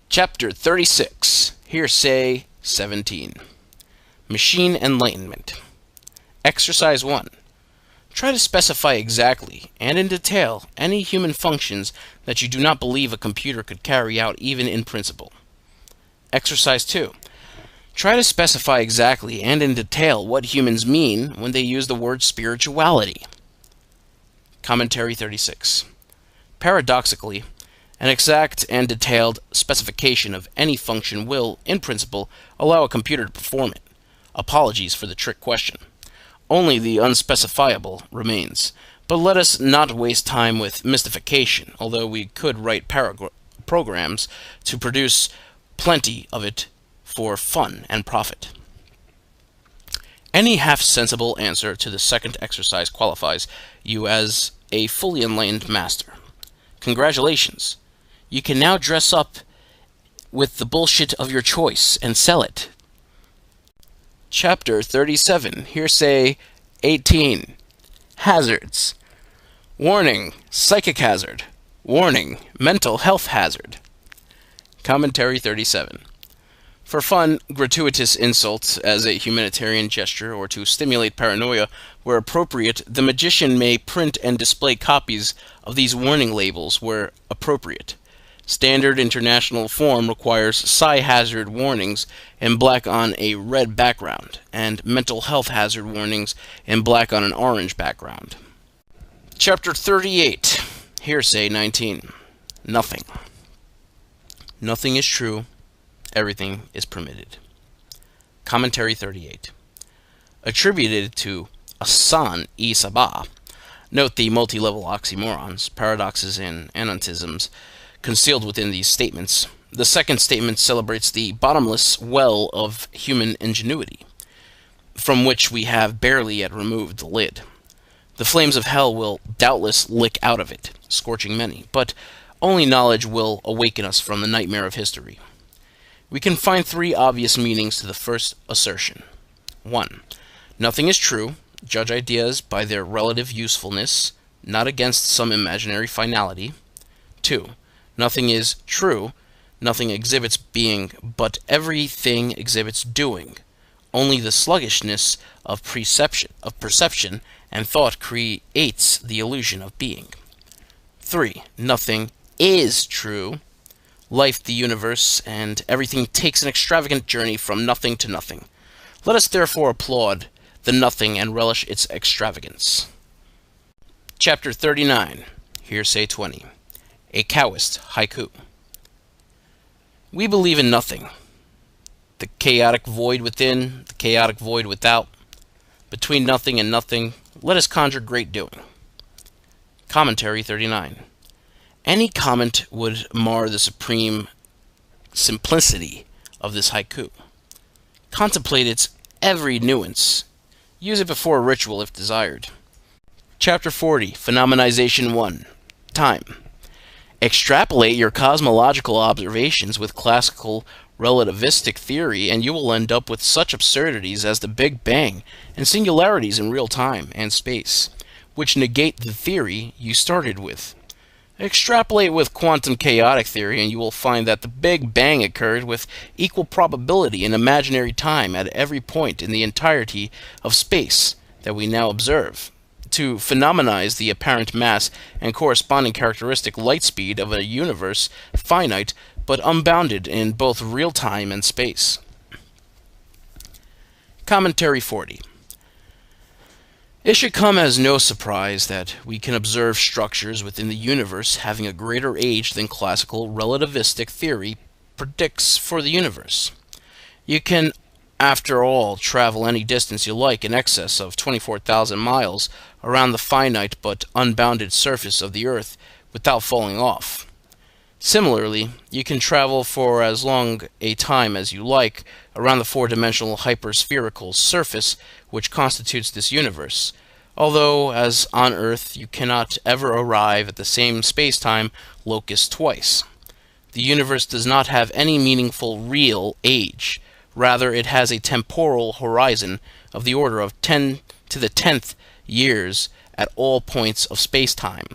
Chapter 36, Hearsay 17. Machine Enlightenment. Exercise 1. Try to specify exactly, and in detail, any human functions that you do not believe a computer could carry out even in principle. Exercise 2. Try to specify exactly and in detail what humans mean when they use the word spirituality. Commentary 36. Paradoxically, an exact and detailed specification of any function will, in principle, allow a computer to perform it. Apologies for the trick question. Only the unspecifiable remains. But let us not waste time with mystification, although we could write programs to produce plenty of it for fun and profit. Any half-sensible answer to the second exercise qualifies you as a fully enlightened master. Congratulations! You can now dress up with the bullshit of your choice and sell it. Chapter 37, Hearsay 18. Hazards. Warning, psychic hazard. Warning, mental health hazard. Commentary 37. For fun, gratuitous insults as a humanitarian gesture or to stimulate paranoia where appropriate, the magician may print and display copies of these warning labels where appropriate. Standard international form requires psi hazard warnings in black on a red background, and mental health hazard warnings in black on an orange background. Chapter 38, Hearsay 19. Nothing. Nothing is true. Everything is permitted. Commentary 38. Attributed to Hassan-i Sabbah. Note the multi-level oxymorons, paradoxes, and anontisms concealed within these statements. The second statement celebrates the bottomless well of human ingenuity, from which we have barely yet removed the lid. The flames of hell will doubtless lick out of it, scorching many, but only knowledge will awaken us from the nightmare of history. We can find three obvious meanings to the first assertion. 1. Nothing is true. Judge ideas by their relative usefulness, not against some imaginary finality. 2. Nothing is true. Nothing exhibits being, but everything exhibits doing. Only the sluggishness of perception and thought creates the illusion of being. 3. Nothing is true. Life, the universe, and everything takes an extravagant journey from nothing to nothing. Let us therefore applaud the nothing and relish its extravagance. Chapter 39, Hearsay 20. A Taoist Haiku. We believe in nothing. The chaotic void within, the chaotic void without. Between nothing and nothing, let us conjure great doing. Commentary 39. Any comment would mar the supreme simplicity of this haiku. Contemplate its every nuance. Use it before a ritual if desired. Chapter 40, Phenomenization 1. Time. Extrapolate your cosmological observations with classical relativistic theory, and you will end up with such absurdities as the Big Bang and singularities in real time and space, which negate the theory you started with. Extrapolate with quantum chaotic theory, and you will find that the Big Bang occurred with equal probability in imaginary time at every point in the entirety of space that we now observe. To phenomenize the apparent mass and corresponding characteristic light speed of a universe finite but unbounded in both real time and space. Commentary 40. It should come as no surprise that we can observe structures within the universe having a greater age than classical relativistic theory predicts for the universe. You can, after all, travel any distance you like in excess of 24,000 miles around the finite but unbounded surface of the Earth without falling off. Similarly, you can travel for as long a time as you like around the four-dimensional hyperspherical surface which constitutes this universe, although, as on Earth, you cannot ever arrive at the same space-time locus twice. The universe does not have any meaningful real age. Rather, it has a temporal horizon of the order of 10 to the 10th years at all points of space-time.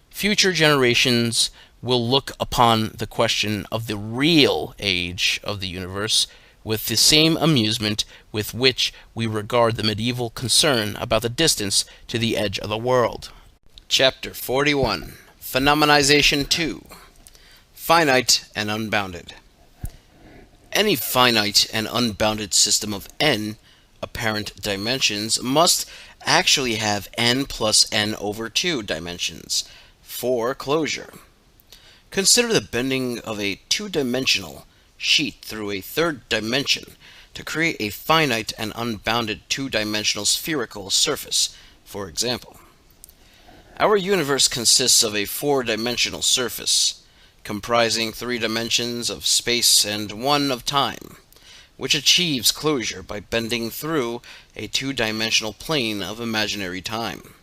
Future generations will look upon the question of the real age of the universe with the same amusement with which we regard the medieval concern about the distance to the edge of the world. Chapter 41. Phenomenization 2. Finite and Unbounded. Any finite and unbounded system of n apparent dimensions must actually have n plus n over 2 dimensions for closure. Consider the bending of a two-dimensional sheet through a third dimension to create a finite and unbounded two-dimensional spherical surface, for example. Our universe consists of a four-dimensional surface, comprising 3 dimensions of space and 1 of time, which achieves closure by bending through a two-dimensional plane of imaginary time.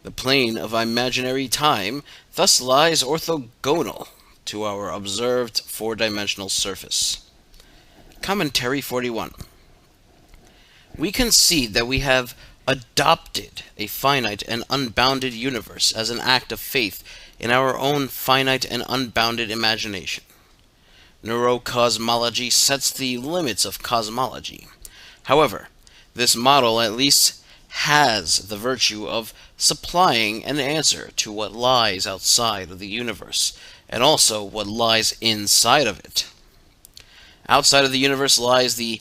The plane of imaginary time thus lies orthogonal to our observed four-dimensional surface. Commentary 41. We concede that we have adopted a finite and unbounded universe as an act of faith in our own finite and unbounded imagination. Neurocosmology sets the limits of cosmology. However, this model at least has the virtue of supplying an answer to what lies outside of the universe, and also what lies inside of it. Outside of the universe lies the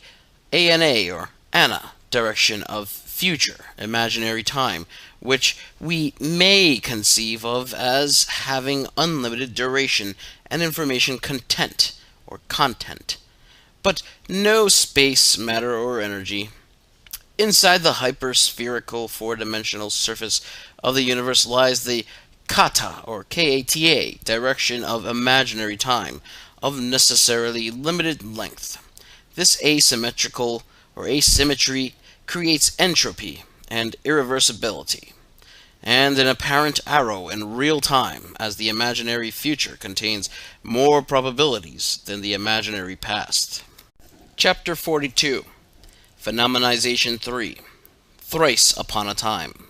ANA, or ANA, direction of future imaginary time, which we may conceive of as having unlimited duration and information content, or content, but no space, matter, or energy. Inside the hyperspherical four-dimensional surface of the universe lies the kata, or kata, direction of imaginary time, of necessarily limited length. This asymmetrical, or asymmetry, creates entropy and irreversibility, and an apparent arrow in real time, as the imaginary future contains more probabilities than the imaginary past. Chapter 42. Phenomenization 3. Thrice upon a time.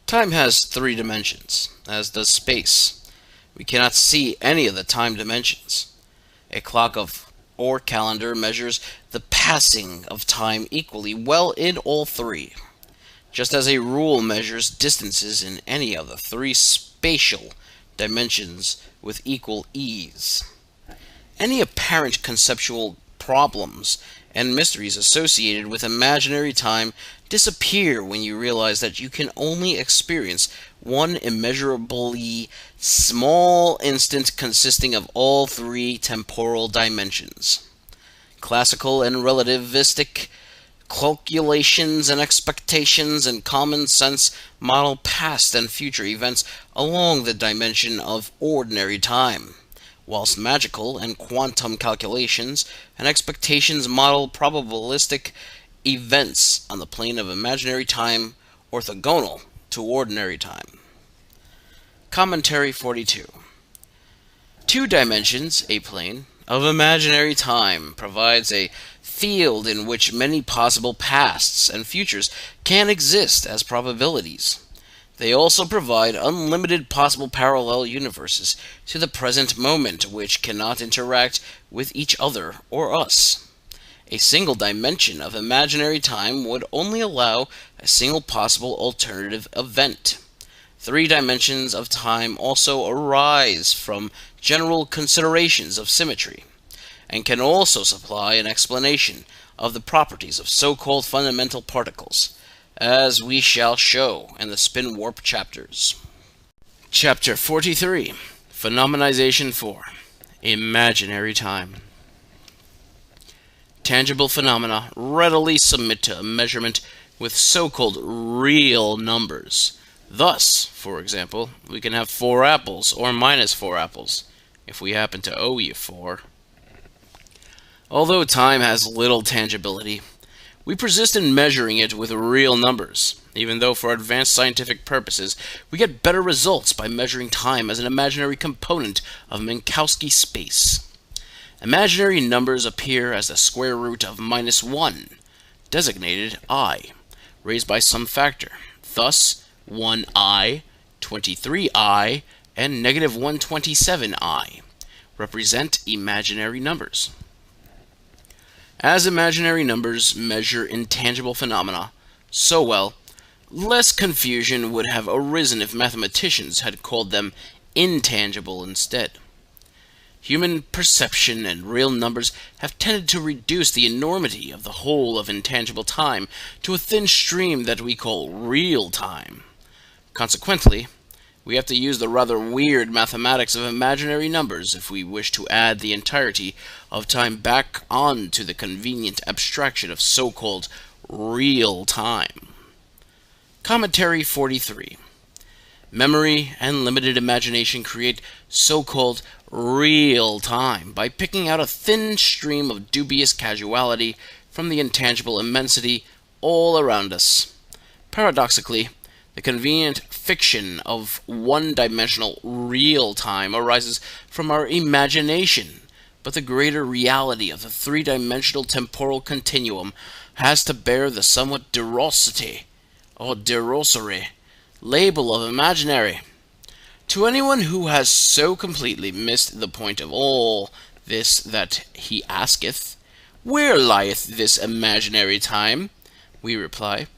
Time has 3 dimensions, as does space. We cannot see any of the time dimensions. A clock or calendar measures the passing of time equally well in all 3, just as a rule measures distances in any of the 3 spatial dimensions with equal ease. Any apparent conceptual problems and mysteries associated with imaginary time disappear when you realize that you can only experience one immeasurably small instant consisting of all 3 temporal dimensions. Classical and relativistic calculations and expectations and common sense model past and future events along the dimension of ordinary time, whilst magical and quantum calculations and expectations model probabilistic events on the plane of imaginary time orthogonal to ordinary time. Commentary 42. 2 dimensions, a plane, of imaginary time provides a field in which many possible pasts and futures can exist as probabilities. They also provide unlimited possible parallel universes to the present moment which cannot interact with each other or us. A single dimension of imaginary time would only allow a single possible alternative event. 3 dimensions of time also arise from general considerations of symmetry, and can also supply an explanation of the properties of so-called fundamental particles, as we shall show in the spin warp chapters. Chapter 43, Phenomenization 4, Imaginary Time. Tangible phenomena readily submit to measurement with so-called real numbers. Thus, for example, we can have 4 apples or minus 4 apples, if we happen to owe you 4. Although time has little tangibility, we persist in measuring it with real numbers, even though for advanced scientific purposes we get better results by measuring time as an imaginary component of Minkowski space. Imaginary numbers appear as the square root of -1, designated I, raised by some factor. Thus, 1i, 23i, and -127i represent imaginary numbers. As imaginary numbers measure intangible phenomena so well, less confusion would have arisen if mathematicians had called them intangible instead. Human perception and real numbers have tended to reduce the enormity of the whole of intangible time to a thin stream that we call real time. Consequently, we have to use the rather weird mathematics of imaginary numbers if we wish to add the entirety of time back onto the convenient abstraction of so-called real time. Commentary 43. Memory and limited imagination create so-called real time by picking out a thin stream of dubious casuality from the intangible immensity all around us. Paradoxically, the convenient fiction of one-dimensional real time arises from our imagination, but the greater reality of the three-dimensional temporal continuum has to bear the somewhat derosity, or derosory, label of imaginary. To anyone who has so completely missed the point of all this that he asketh, "Where lieth this imaginary time?" we reply,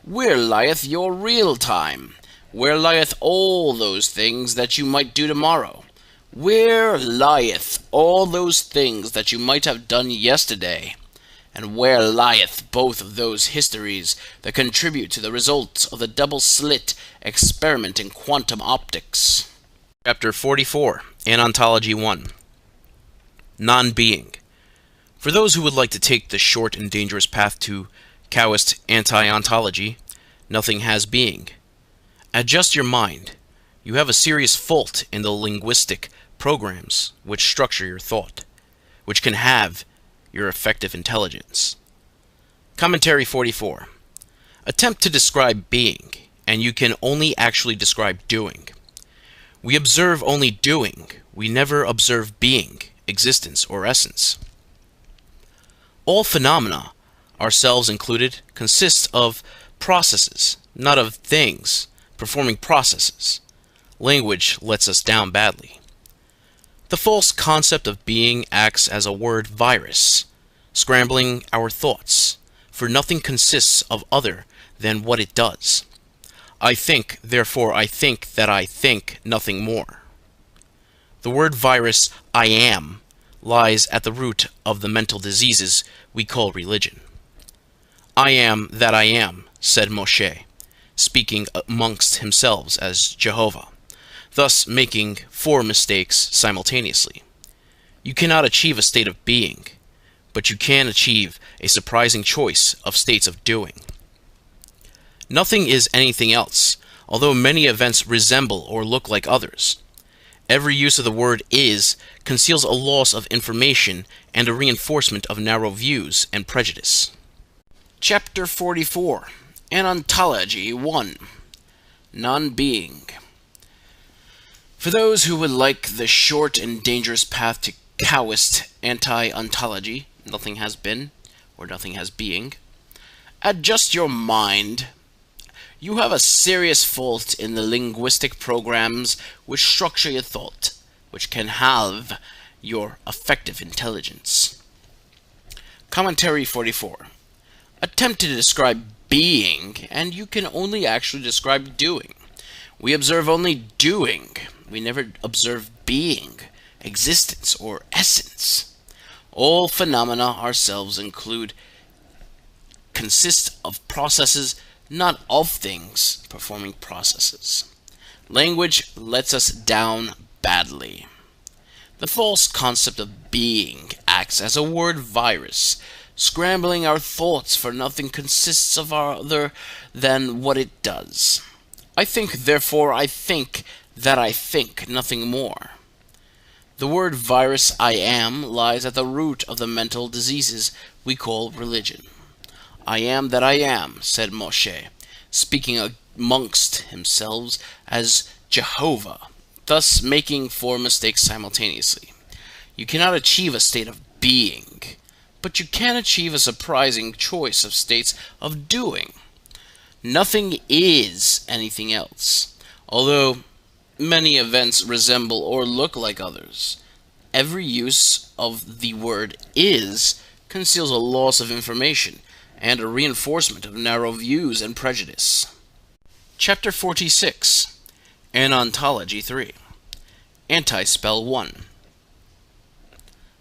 "Where lieth your real time? Where lieth all those things that you might do tomorrow? Where lieth all those things that you might have done yesterday? And where lieth both of those histories that contribute to the results of the double-slit experiment in quantum optics?" Chapter 44, in Ontology 1. Non-being. For those who would like to take the short and dangerous path to Taoist anti-ontology, nothing has being. Adjust your mind. You have a serious fault in the linguistic programs which structure your thought, which can have your effective intelligence. Commentary 44. Attempt to describe being, and you can only actually describe doing. We observe only doing. We never observe being, existence, or essence. All phenomena, ourselves included, consist of processes, not of things, performing processes. Language lets us down badly. The false concept of being acts as a word virus, scrambling our thoughts, for nothing consists of other than what it does. I think, therefore I think that I think nothing more. The word virus, I am, lies at the root of the mental diseases we call religion. I am that I am, said Moshe, speaking amongst himself as Jehovah, thus making 4 mistakes simultaneously. You cannot achieve a state of being, but you can achieve a surprising choice of states of doing. Nothing is anything else, although many events resemble or look like others. Every use of the word is conceals a loss of information and a reinforcement of narrow views and prejudice. Chapter 44, in Ontology 1, Non-Being. For those who would like the short and dangerous path to Taoist anti-ontology, nothing has been, or nothing has being, adjust your mind. You have a serious fault in the linguistic programs which structure your thought, which can halve your effective intelligence. Commentary 44. Attempt to describe being, and you can only actually describe doing. We observe only doing. We never observe being, existence, or essence. All phenomena ourselves include consist of processes, not of things performing processes. Language lets us down badly. The false concept of being acts as a word virus, scrambling our thoughts, for nothing consists of other than what it does. I think, therefore I think that I think, nothing more. The word virus I am lies at the root of the mental diseases we call religion. I am that I am, said Moshe, speaking amongst himself as Jehovah, thus making four mistakes simultaneously. You cannot achieve a state of being, but you can achieve a surprising choice of states of doing. Nothing is anything else, although many events resemble or look like others. Every use of the word is conceals a loss of information and a reinforcement of narrow views and prejudice. Chapter 46. Anontology 3. Anti-Spell 1.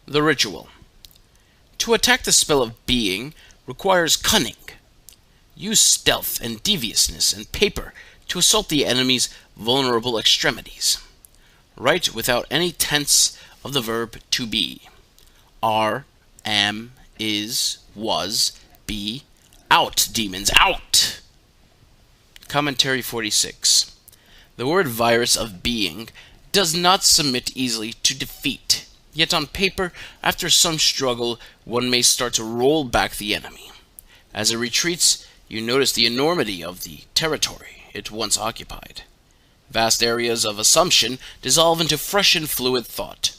The Ritual. To attack the spell of being requires cunning. Use stealth and deviousness and paper to assault the enemy's vulnerable extremities. Write without any tense of the verb to be. Are, am, is, was, be. Out, demons, out! Commentary 46. The word virus of being does not submit easily to defeat, yet on paper, after some struggle, one may start to roll back the enemy. As it retreats, you notice the enormity of the territory it once occupied. Vast areas of assumption dissolve into fresh and fluid thought.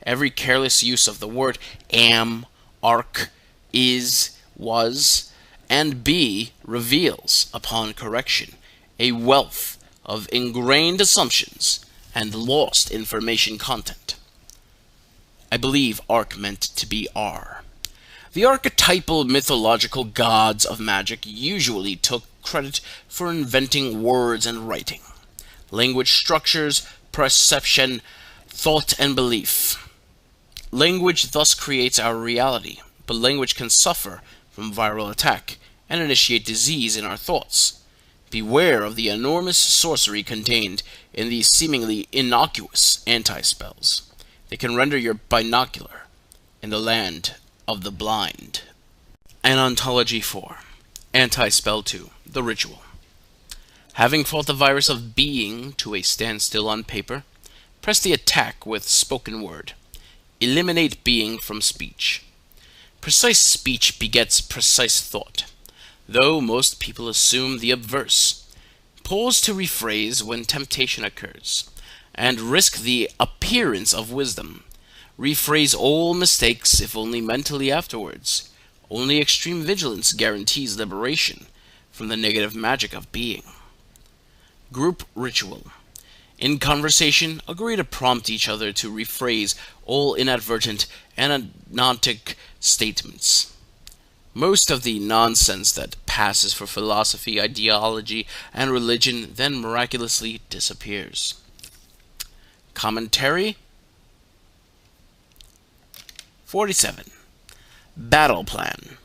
Every careless use of the word am, arc, is, was, and be reveals, upon correction, a wealth of ingrained assumptions and lost information content. I believe arc meant to be are. The archetypal mythological gods of magic usually took credit for inventing words and writing, language structures, perception, thought, and belief. Language thus creates our reality, but language can suffer from viral attack and initiate disease in our thoughts. Beware of the enormous sorcery contained in these seemingly innocuous anti-spells. They can render your binocular in the land of the blind. Anontology 4. Anti-Spell 2. The Ritual. Having fought the virus of being to a standstill on paper, press the attack with spoken word. Eliminate being from speech. Precise speech begets precise thought, though most people assume the obverse. Pause to rephrase when temptation occurs, and risk the appearance of wisdom. Rephrase all mistakes, if only mentally afterwards. Only extreme vigilance guarantees liberation from the negative magic of being. Group Ritual. In conversation, agree to prompt each other to rephrase all inadvertent and anontic statements. Most of the nonsense that passes for philosophy, ideology, and religion then miraculously disappears. Commentary 47. Battle Plan.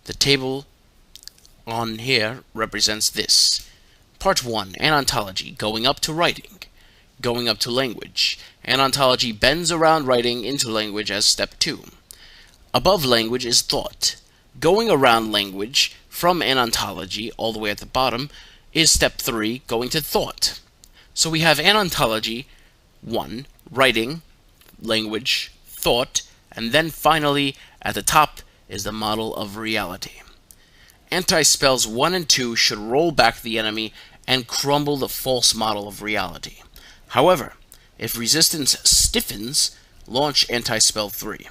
The table on here represents this. Part 1. Anontology. Going up to writing. Going up to language. Anontology bends around writing into language as step 2. Above language is thought. Going around language from anontology all the way at the bottom is step 3, going to thought. So we have anontology 1, writing, language, thought, and then finally at the top is the model of reality. Anti-spells 1 and 2 should roll back the enemy and crumble the false model of reality. However, if resistance stiffens, launch anti-spell 3.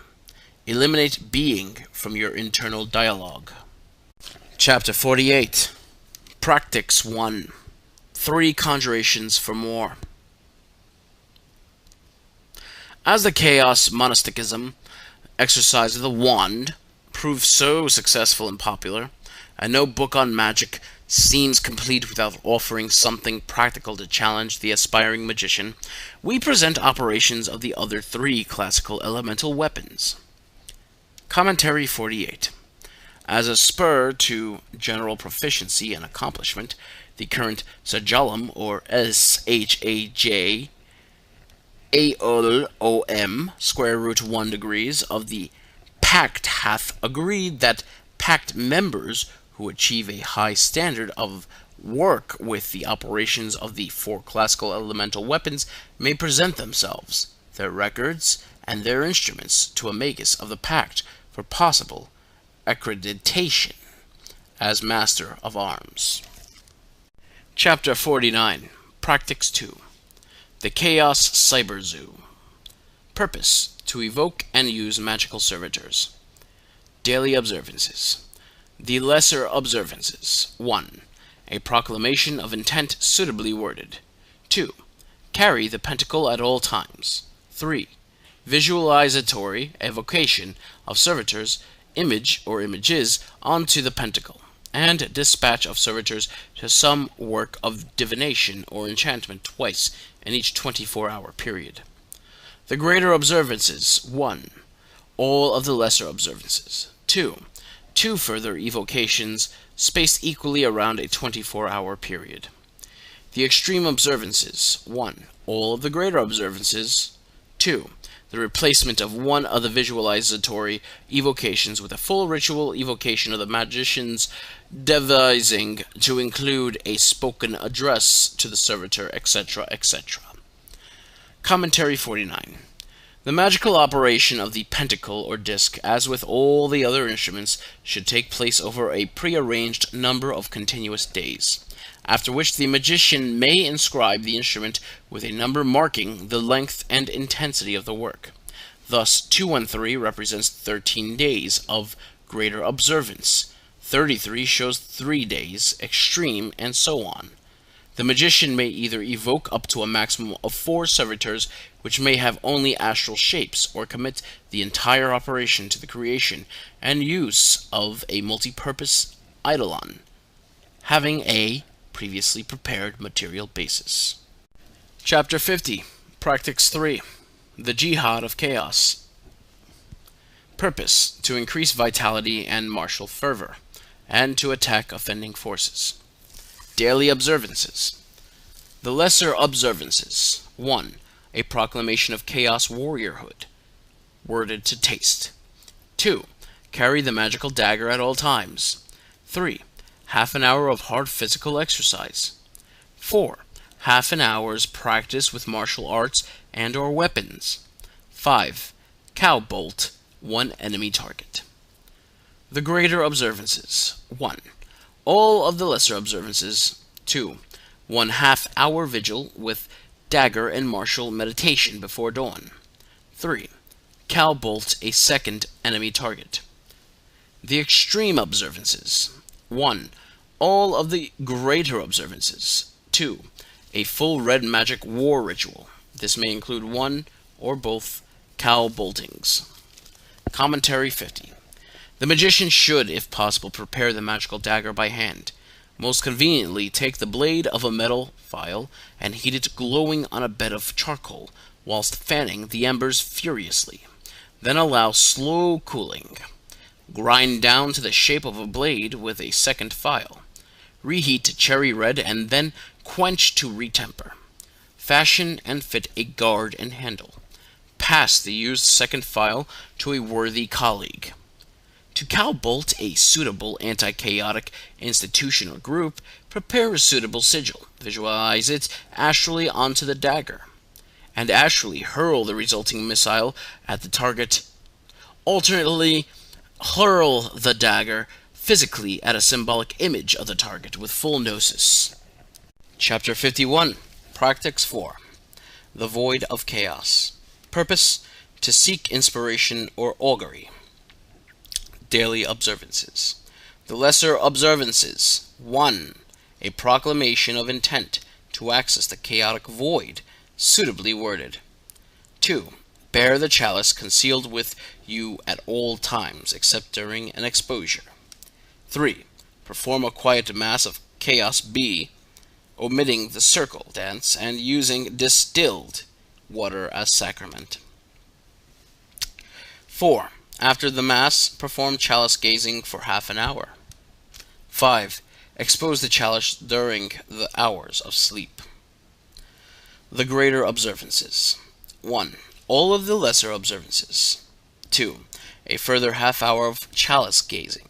Eliminate being from your internal dialogue. Chapter 48. Practice 1. 3 conjurations for more. As the chaos monasticism exercise of the wand proved so successful and popular, and no book on magic seems complete without offering something practical to challenge the aspiring magician, we present operations of the other 3 classical elemental weapons. Commentary 48. As a spur to general proficiency and accomplishment, the current Sajalom, or SHAJ, AOM, square root 1 degrees of the Pact hath agreed that Pact members who achieve a high standard of work with the operations of the 4 classical elemental weapons may present themselves, their records, and their instruments to a magus of the Pact for possible accreditation as Master of Arms. Chapter 49. Practice 2. The Chaos Cyber Zoo. Purpose: to evoke and use magical servitors. Daily observances. The lesser observances. 1. A proclamation of intent suitably worded. 2. Carry the pentacle at all times. 3. Visualizatory evocation of servitors, image or images, onto the pentacle, and dispatch of servitors to some work of divination or enchantment twice in each 24-hour period. The greater observances. 1. All of the lesser observances. 2. 2 further evocations, spaced equally around a 24-hour period. The extreme observances. 1. All of the greater observances. 2. The replacement of one of the visualizatory evocations with a full ritual evocation of the magician's devising to include a spoken address to the servitor, etc., etc. Commentary 49. The magical operation of the pentacle or disc, as with all the other instruments, should take place over a prearranged number of continuous days, after which the magician may inscribe the instrument with a number marking the length and intensity of the work. Thus, 213 represents 13 days of greater observance, 33 shows 3 days, extreme, and so on. The magician may either evoke up to a maximum of 4 servitors, which may have only astral shapes, or commit the entire operation to the creation and use of a multi-purpose eidolon, having a previously prepared material basis. Chapter 50. Practice 3. The Jihad of Chaos. Purpose: to increase vitality and martial fervor, and to attack offending forces. Daily observances. The lesser observances. 1. A proclamation of chaos warriorhood, worded to taste. 2. Carry the magical dagger at all times. 3. Half an hour of hard physical exercise. 4. Half an hour's practice with martial arts and or weapons. 5. Cow bolt 1 enemy target. The greater observances. 1. All of the lesser observances. 2. 1/2 hour vigil with dagger and martial meditation before dawn. 3. Cow bolt a 2nd enemy target. The extreme observances. 1. All of the greater observances. 2. A full red magic war ritual. This may include 1 or both cow boltings. Commentary 50. The magician should, if possible, prepare the magical dagger by hand. Most conveniently, take the blade of a metal file and heat it glowing on a bed of charcoal, whilst fanning the embers furiously. Then allow slow cooling. Grind down to the shape of a blade with a 2nd file. Reheat to cherry red and then quench to retemper. Fashion and fit a guard and handle. Pass the used 2nd file to a worthy colleague. To cow-bolt a suitable anti-chaotic institution or group, prepare a suitable sigil, visualize it astrally onto the dagger, and astrally hurl the resulting missile at the target. Alternately, hurl the dagger physically at a symbolic image of the target with full gnosis. Chapter 51. Practice 4. The Void of Chaos. Purpose: to seek inspiration or augury. Daily observances. The lesser observances. 1. A proclamation of intent to access the chaotic void, suitably worded. 2. Bear the chalice concealed with you at all times, except during an exposure. 3. Perform a quiet mass of Chaos B, omitting the circle dance and using distilled water as sacrament. 4. After the Mass, perform chalice gazing for half an hour. 5. Expose the chalice during the hours of sleep. The greater observances. 1. All of the lesser observances. 2. A further half hour of chalice gazing.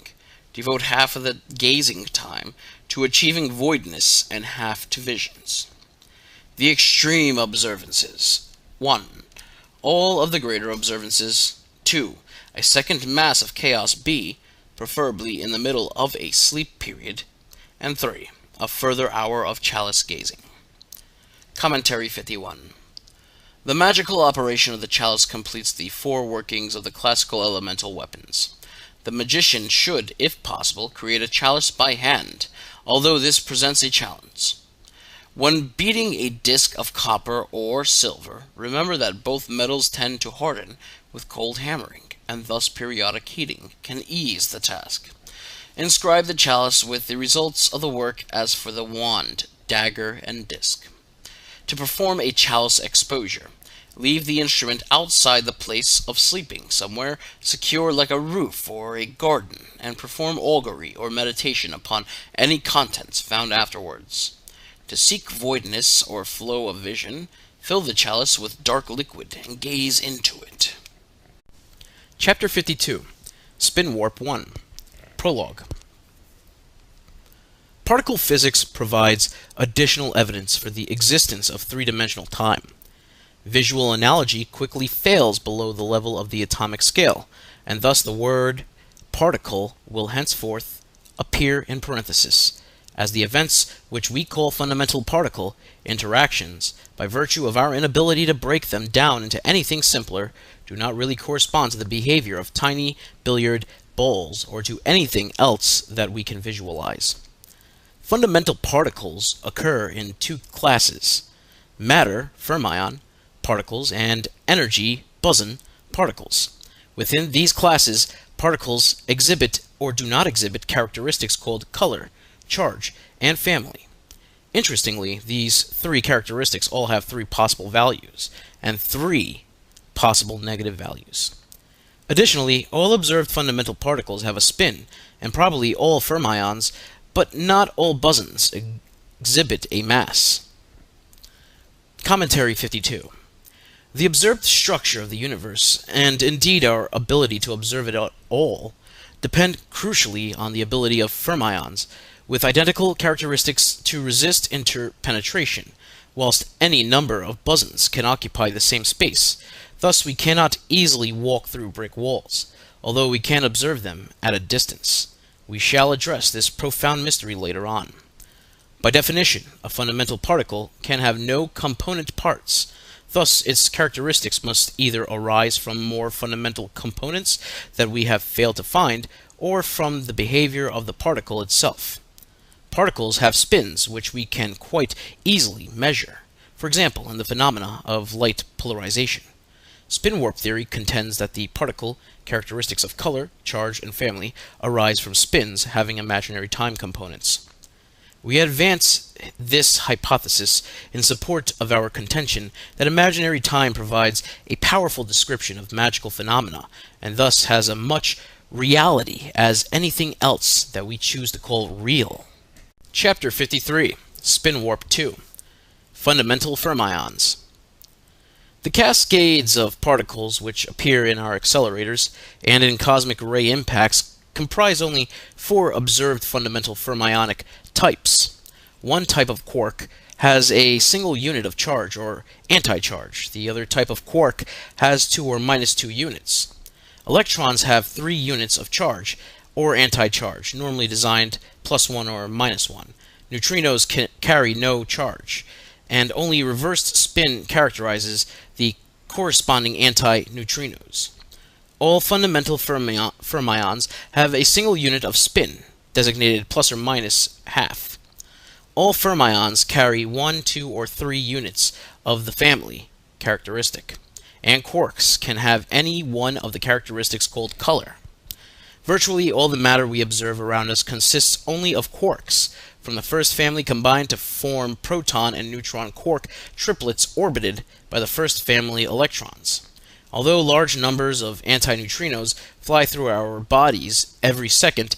Devote half of the gazing time to achieving voidness and half to visions. The extreme observances. 1. All of the greater observances. 2. A second Mass of Chaos B, preferably in the middle of a sleep period. And 3. A further hour of chalice gazing. Commentary 51. The magical operation of the chalice completes the four workings of the classical elemental weapons. The magician should, if possible, create a chalice by hand, although this presents a challenge. When beating a disc of copper or silver, remember that both metals tend to harden with cold hammering, and thus periodic heating can ease the task. Inscribe the chalice with the results of the work as for the wand, dagger, and disc. To perform a chalice exposure, leave the instrument outside the place of sleeping, somewhere secure like a roof or a garden, and perform augury or meditation upon any contents found afterwards. To seek voidness or flow of vision, fill the chalice with dark liquid and gaze into it. Chapter 52. Spin Warp 1. Prologue. Particle physics provides additional evidence for the existence of three-dimensional time. Visual analogy quickly fails below the level of the atomic scale, and thus the word particle will henceforth appear in parenthesis, as the events which we call fundamental particle interactions, by virtue of our inability to break them down into anything simpler, do not really correspond to the behavior of tiny billiard balls or to anything else that we can visualize. Fundamental particles occur in two classes: matter, fermion, particles, and energy, boson, particles. Within these classes, particles exhibit or do not exhibit characteristics called color, charge, and family. Interestingly, these three characteristics all have three possible values, and three possible negative values. Additionally, all observed fundamental particles have a spin, and probably all fermions, but not all bosons, exhibit a mass. Commentary 52. The observed structure of the universe, and indeed our ability to observe it at all, depend crucially on the ability of fermions, with identical characteristics, to resist interpenetration, whilst any number of bosons can occupy the same space. Thus we cannot easily walk through brick walls, although we can observe them at a distance. We shall address this profound mystery later on. By definition, a fundamental particle can have no component parts. Thus, its characteristics must either arise from more fundamental components that we have failed to find, or from the behavior of the particle itself. Particles have spins which we can quite easily measure, for example in the phenomena of light polarization. Spin warp theory contends that the particle characteristics of color, charge, and family arise from spins having imaginary time components. We advance this hypothesis in support of our contention that imaginary time provides a powerful description of magical phenomena, and thus has as much reality as anything else that we choose to call real. Chapter 53. Spin Warp 2. Fundamental Fermions. The cascades of particles which appear in our accelerators and in cosmic ray impacts comprise only four observed fundamental fermionic types. One type of quark has a single unit of charge or anti-charge. The other type of quark has 2 or -2 units. Electrons have 3 units of charge or anti-charge, normally designed +1 or -1. Neutrinos carry no charge, and only reversed spin characterizes the corresponding anti-neutrinos. All fundamental fermions have a single unit of spin, designated plus or minus half. All fermions carry 1, 2, or 3 units of the family characteristic, and quarks can have any one of the characteristics called color. Virtually all the matter we observe around us consists only of quarks, from the first family combined to form proton and neutron quark triplets orbited by the first family electrons. Although large numbers of antineutrinos fly through our bodies every second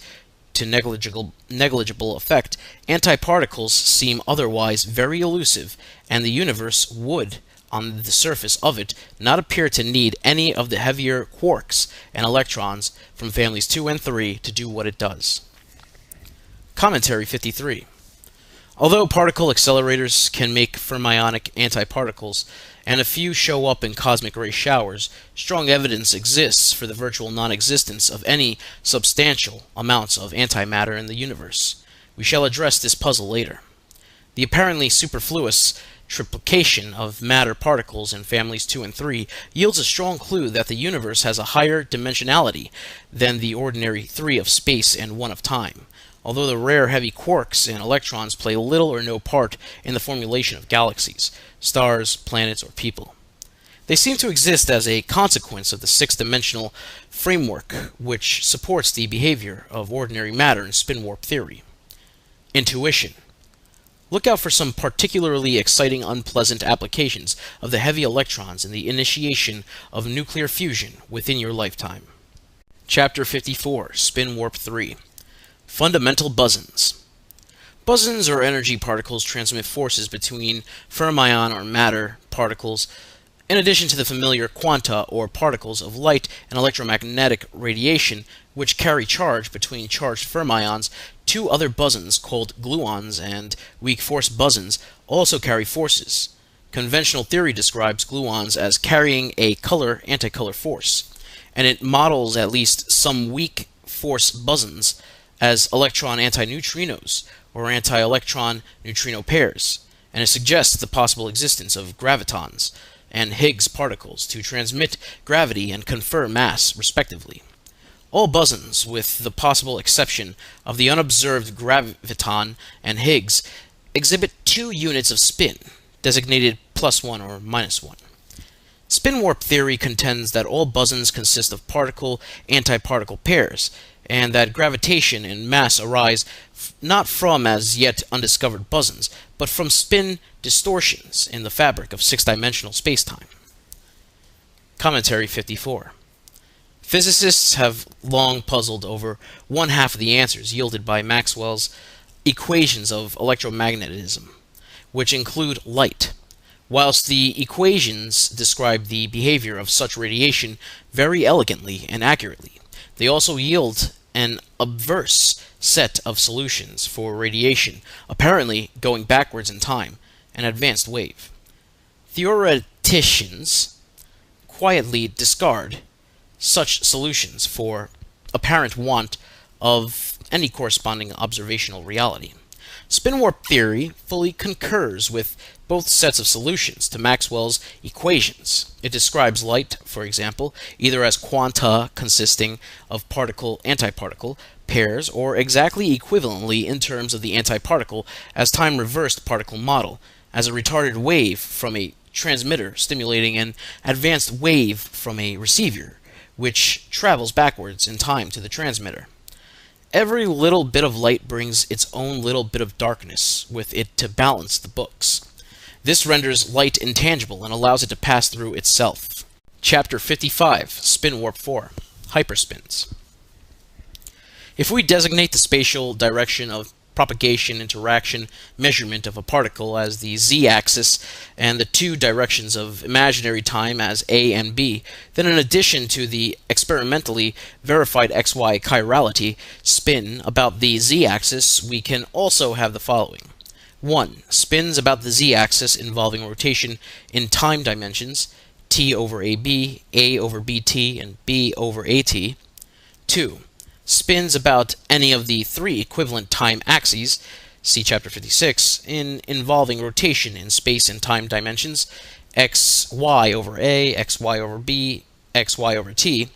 to negligible effect, antiparticles seem otherwise very elusive, and the universe would, on the surface of it, not appear to need any of the heavier quarks and electrons from families 2 and 3 to do what it does. Commentary 53. Although particle accelerators can make fermionic antiparticles, and a few show up in cosmic ray showers, strong evidence exists for the virtual non-existence of any substantial amounts of antimatter in the universe. We shall address this puzzle later. The apparently superfluous triplication of matter particles in families 2 and 3 yields a strong clue that the universe has a higher dimensionality than the ordinary 3 of space and 1 of time, although the rare heavy quarks and electrons play little or no part in the formulation of galaxies, stars, planets, or people. They seem to exist as a consequence of the six-dimensional framework which supports the behavior of ordinary matter in spin warp theory. Intuition. Look out for some particularly exciting unpleasant applications of the heavy electrons in the initiation of nuclear fusion within your lifetime. Chapter 54, Spin Warp 3. Fundamental bosons. Bosons or energy particles transmit forces between fermion or matter particles, in addition to the familiar quanta or particles of light and electromagnetic radiation, which carry charge between charged fermions. Two other bosons, called gluons and weak force bosons, also carry forces. Conventional theory describes gluons as carrying a color-anticolor force, and it models at least some weak force bosons as electron antineutrinos or anti-electron neutrino pairs, and it suggests the possible existence of gravitons and Higgs particles to transmit gravity and confer mass, respectively. All bosons, with the possible exception of the unobserved graviton and Higgs, exhibit 2 units of spin, designated +1 or -1. Spin warp theory contends that all bosons consist of particle-antiparticle pairs, and that gravitation and mass arise not from as yet undiscovered bosons, but from spin distortions in the fabric of six-dimensional spacetime. Commentary 54. Physicists have long puzzled over one half of the answers yielded by Maxwell's equations of electromagnetism, which include light. Whilst the equations describe the behavior of such radiation very elegantly and accurately, they also yield an obverse set of solutions for radiation, apparently going backwards in time, an advanced wave. Theoreticians quietly discard such solutions for apparent want of any corresponding observational reality. Spin warp theory fully concurs with both sets of solutions to Maxwell's equations. It describes light, for example, either as quanta consisting of particle-antiparticle pairs, or exactly equivalently in terms of the antiparticle as time-reversed particle model, as a retarded wave from a transmitter stimulating an advanced wave from a receiver, which travels backwards in time to the transmitter. Every little bit of light brings its own little bit of darkness with it to balance the books. This renders light intangible and allows it to pass through itself. Chapter 55, Spin Warp 4, Hyperspins. If we designate the spatial direction of propagation, interaction, measurement of a particle as the z-axis, and the 2 directions of imaginary time as a and b, then in addition to the experimentally verified xy chirality spin about the z-axis, we can also have the following. 1. Spins about the z-axis involving rotation in time dimensions, t over ab, a over bt, and b over at. 2. Spins about any of the 3 equivalent time axes, see Chapter 56, involving rotation in space and time dimensions, xy over a, xy over b, xy over t.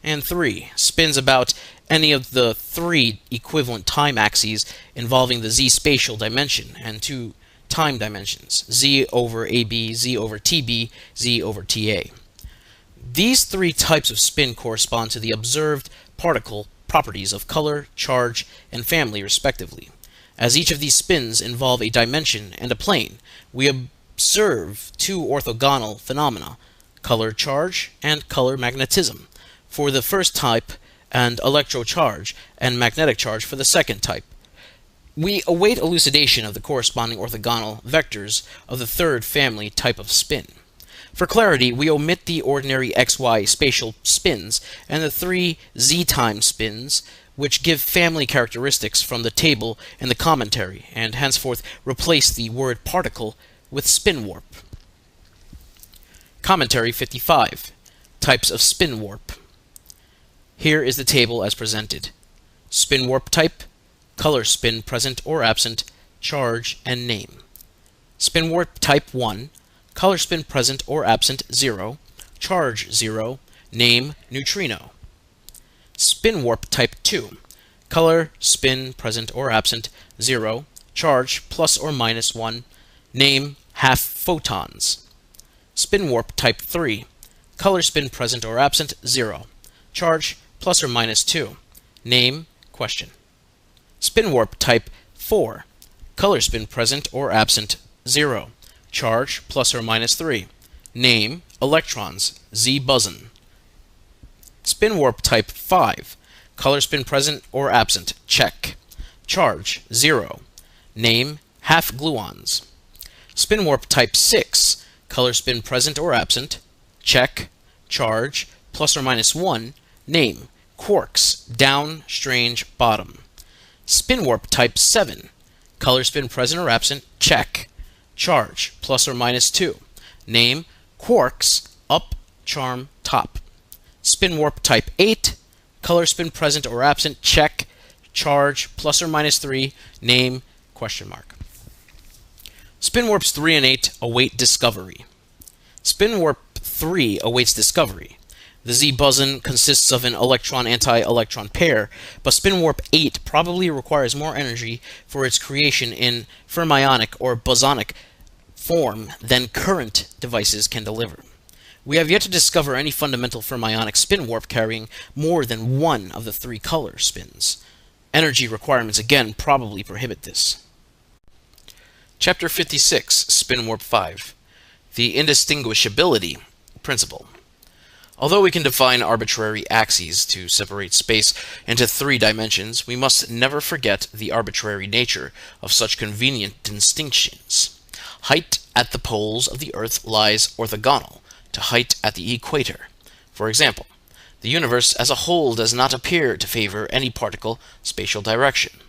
And 3. Spins about any of the 3 equivalent time axes involving the z-spatial dimension and 2 time dimensions, z over ab, z over tb, z over ta. These 3 types of spin correspond to the observed particle properties of color, charge, and family, respectively. As each of these spins involve a dimension and a plane, we observe 2 orthogonal phenomena, color charge, and color magnetism for the first type, and electrocharge and magnetic charge for the second type. We await elucidation of the corresponding orthogonal vectors of the third family type of spin. For clarity, we omit the ordinary xy spatial spins and the three z-time spins, which give family characteristics from the table in the commentary, and henceforth replace the word particle with spin warp. Commentary 55. Types of spin warp. Here is the table as presented. Spin warp type, color spin present or absent, charge, and name. Spin warp type 1, color spin present or absent 0, charge 0, name neutrino. Spin warp type 2, color spin present or absent 0, charge plus or minus 1, name half photons. Spin warp type 3, color spin present or absent 0, charge plus or minus 2, name question. Spin warp type 4, color spin present or absent 0, charge plus or minus 3, name electrons Z boson. Spin warp type 5, color spin present or absent check, charge 0, name half gluons. Spin warp type 6, color spin present or absent check, charge plus or minus 1, name quarks down strange bottom. Spin warp type 7, color spin present or absent check, charge plus or minus 2, name quarks up charm top. Spin warp type 8, color spin present or absent check, charge plus or minus 3, name question mark. Spin warps 3 and 8 await discovery. Spin warp 3 awaits discovery. The Z boson consists of an electron-anti-electron pair, but spin warp 8 probably requires more energy for its creation in fermionic or bosonic form than current devices can deliver. We have yet to discover any fundamental fermionic spin warp carrying more than one of the three color spins. Energy requirements again probably prohibit this. Chapter 56, Spin Warp 5, the indistinguishability principle. Although we can define arbitrary axes to separate space into 3 dimensions, we must never forget the arbitrary nature of such convenient distinctions. Height at the poles of the Earth lies orthogonal to height at the equator. For example, the universe as a whole does not appear to favor any particle spatial direction.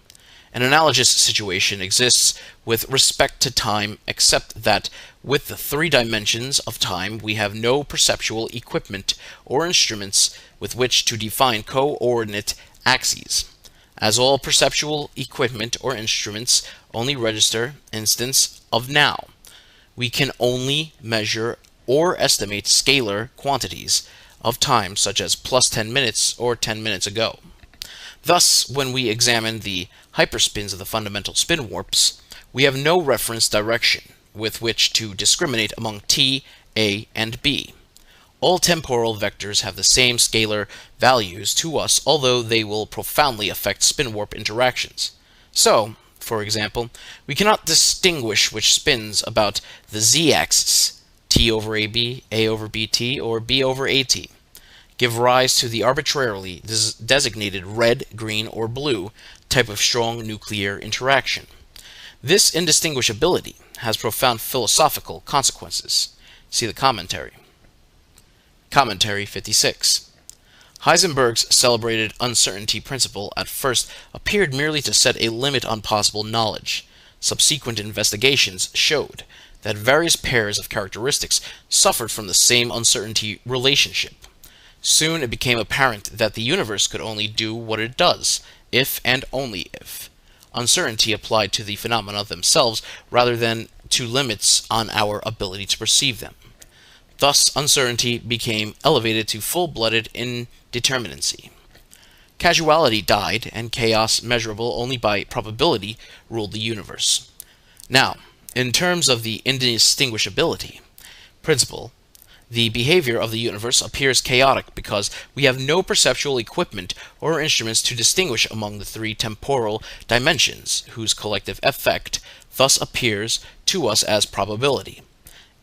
An analogous situation exists with respect to time, except that with the 3 dimensions of time we have no perceptual equipment or instruments with which to define coordinate axes, as all perceptual equipment or instruments only register instants of now. We can only measure or estimate scalar quantities of time, such as plus 10 minutes or 10 minutes ago. Thus, when we examine the hyperspins of the fundamental spin warps, we have no reference direction with which to discriminate among t, a, and b. All temporal vectors have the same scalar values to us, although they will profoundly affect spin warp interactions. So, for example, we cannot distinguish which spins about the z-axis, t over ab, a over bt, or b over at, give rise to the arbitrarily designated red, green, or blue type of strong nuclear interaction. This indistinguishability has profound philosophical consequences. See the commentary. Commentary 56. Heisenberg's celebrated uncertainty principle at first appeared merely to set a limit on possible knowledge. Subsequent investigations showed that various pairs of characteristics suffered from the same uncertainty relationship. Soon it became apparent that the universe could only do what it does, if and only if. Uncertainty applied to the phenomena themselves rather than to limits on our ability to perceive them. Thus, uncertainty became elevated to full-blooded indeterminacy. Causality died, and chaos measurable only by probability ruled the universe. Now, in terms of the indistinguishability principle, the behavior of the universe appears chaotic because we have no perceptual equipment or instruments to distinguish among the 3 temporal dimensions, whose collective effect thus appears to us as probability.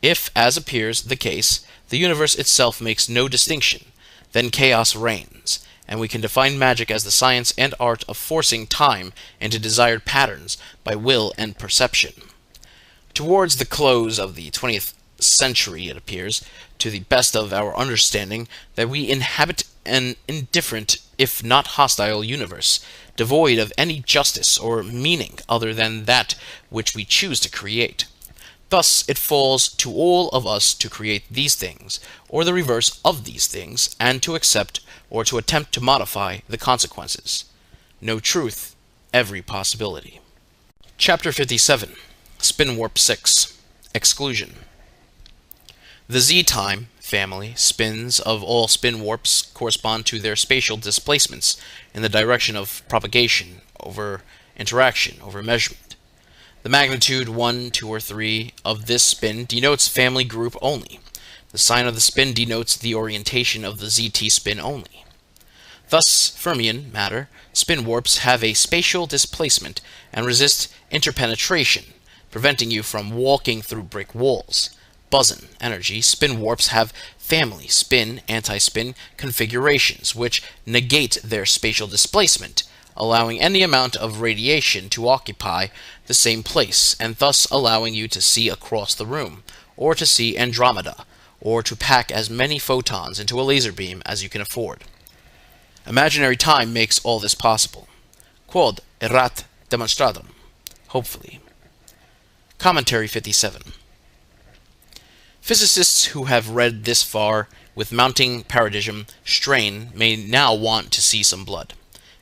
If, as appears the case, the universe itself makes no distinction, then chaos reigns, and we can define magic as the science and art of forcing time into desired patterns by will and perception. Towards the close of the 20th century, it appears, to the best of our understanding, that we inhabit an indifferent, if not hostile, universe, devoid of any justice or meaning other than that which we choose to create. Thus it falls to all of us to create these things, or the reverse of these things, and to accept or to attempt to modify the consequences. No truth, every possibility. Chapter 57. Spin Warp 6. Exclusion. The Z-time family spins of all spin warps correspond to their spatial displacements in the direction of propagation over interaction over measurement. The magnitude 1, 2, or 3 of this spin denotes family group only. The sign of the spin denotes the orientation of the ZT spin only. Thus, Fermion matter spin warps have a spatial displacement and resist interpenetration, preventing you from walking through brick walls. Boson energy spin warps have family spin anti-spin configurations which negate their spatial displacement, allowing any amount of radiation to occupy the same place, and thus allowing you to see across the room, or to see Andromeda, or to pack as many photons into a laser beam as you can afford. Imaginary time makes all this possible. Quod erat demonstratum. Hopefully. Commentary 57. Physicists who have read this far with mounting paradigm strain may now want to see some blood,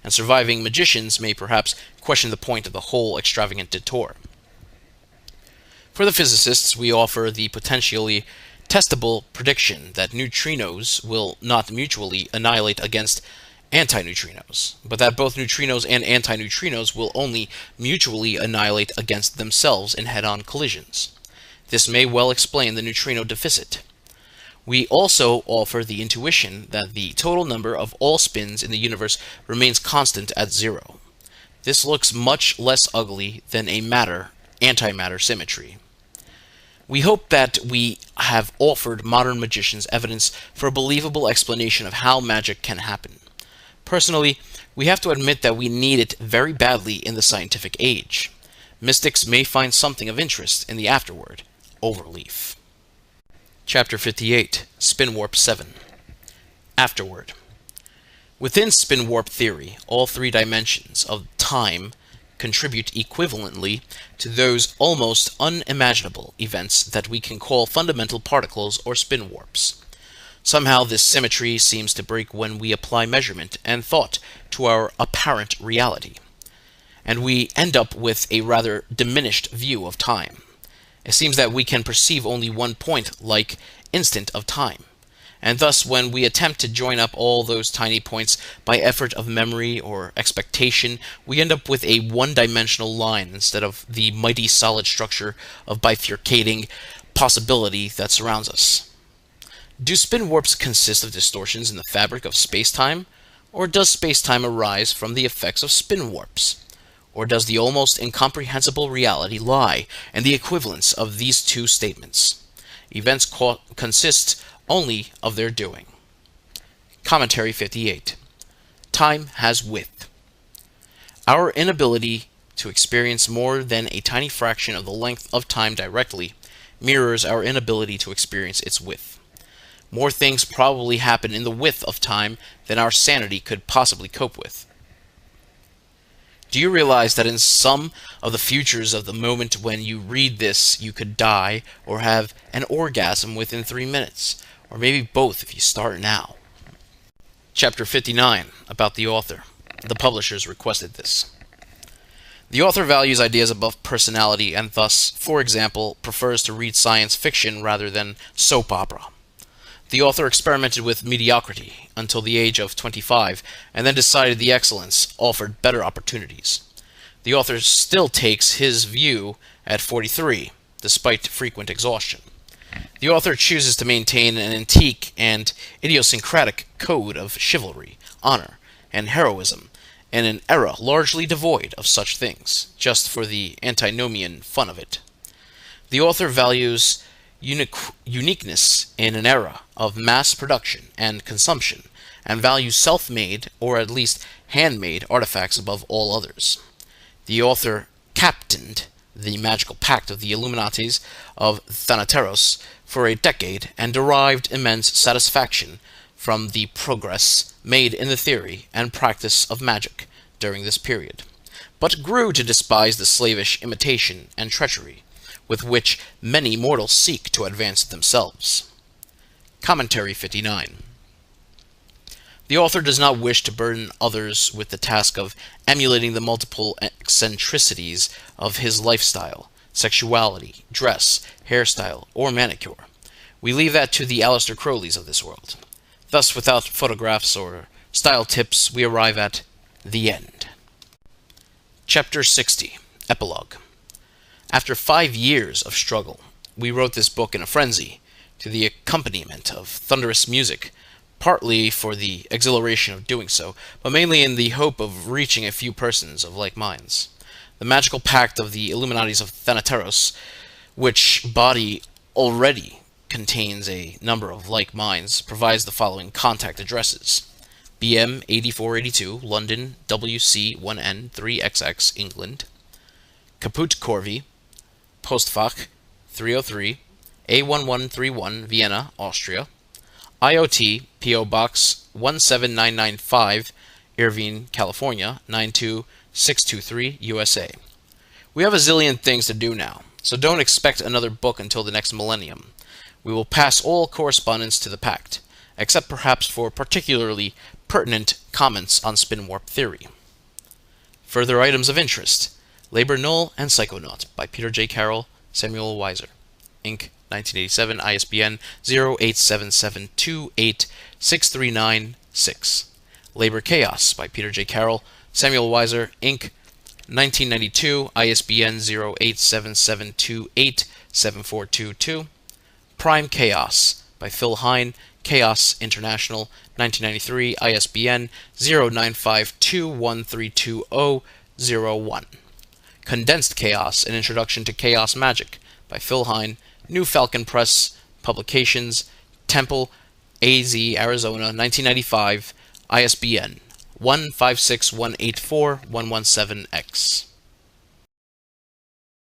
and surviving magicians may perhaps question the point of the whole extravagant detour. For the physicists, we offer the potentially testable prediction that neutrinos will not mutually annihilate against antineutrinos, but that both neutrinos and antineutrinos will only mutually annihilate against themselves in head-on collisions. This may well explain the neutrino deficit. We also offer the intuition that the total number of all spins in the universe remains constant at 0. This looks much less ugly than a matter-antimatter symmetry. We hope that we have offered modern magicians evidence for a believable explanation of how magic can happen. Personally, we have to admit that we need it very badly in the scientific age. Mystics may find something of interest in the afterword. Overleaf. Chapter 58. Spin Warp 7. Afterward. Within spin warp theory, all three dimensions of time contribute equivalently to those almost unimaginable events that we can call fundamental particles or spin warps. Somehow this symmetry seems to break when we apply measurement and thought to our apparent reality, and we end up with a rather diminished view of time. It seems that we can perceive only one point, like instant of time, and thus when we attempt to join up all those tiny points by effort of memory or expectation, we end up with a one-dimensional line instead of the mighty solid structure of bifurcating possibility that surrounds us. Do spin warps consist of distortions in the fabric of space-time, or does space-time arise from the effects of spin warps? Or does the almost incomprehensible reality lie in the equivalence of these two statements? Events consist only of their doing. Commentary 58. Time has width. Our inability to experience more than a tiny fraction of the length of time directly mirrors our inability to experience its width. More things probably happen in the width of time than our sanity could possibly cope with. Do you realize that in some of the futures of the moment when you read this, you could die or have an orgasm within 3 minutes, or maybe both if you start now? Chapter 59, about the author. The publishers requested this. The author values ideas above personality and thus, for example, prefers to read science fiction rather than soap opera. The author experimented with mediocrity until the age of 25, and then decided the excellence offered better opportunities. The author still takes his view at 43, despite frequent exhaustion. The author chooses to maintain an antique and idiosyncratic code of chivalry, honor, and heroism in an era largely devoid of such things, just for the antinomian fun of it. The author values uniqueness in an era of mass production and consumption, and values self-made, or at least handmade, artifacts above all others. The author captained the magical pact of the Illuminatis of Thanateros for a decade and derived immense satisfaction from the progress made in the theory and practice of magic during this period, but grew to despise the slavish imitation and treachery with which many mortals seek to advance themselves. Commentary 59. The author does not wish to burden others with the task of emulating the multiple eccentricities of his lifestyle, sexuality, dress, hairstyle, or manicure. We leave that to the Aleister Crowleys of this world. Thus, without photographs or style tips, we arrive at the end. Chapter 60. Epilogue. After 5 years of struggle, we wrote this book in a frenzy, to the accompaniment of thunderous music, partly for the exhilaration of doing so, but mainly in the hope of reaching a few persons of like minds. The magical pact of the Illuminatis of Thanateros, which body already contains a number of like minds, provides the following contact addresses: BM 8482, London, WC1N 3XX, England; Caput Corvi, Postfach 303, A1131, Vienna, Austria; IoT, P.O. Box 17995, Irvine, California, 92623, USA. We have a zillion things to do now, so don't expect another book until the next millennium. We will pass all correspondence to the pact, except perhaps for particularly pertinent comments on spin warp theory. Further items of interest: Labor Null and Psychonaut by Peter J. Carroll, Samuel Weiser, Inc., 1987, ISBN 0877286396. Labor Chaos by Peter J. Carroll, Samuel Weiser, Inc., 1992, ISBN 0877287422. Prime Chaos by Phil Hine, Chaos International, 1993, ISBN 0952132001. Condensed Chaos, An Introduction to Chaos Magic by Phil Hine, New Falcon Press Publications, Temple, AZ, Arizona, 1995, ISBN 156184-117X.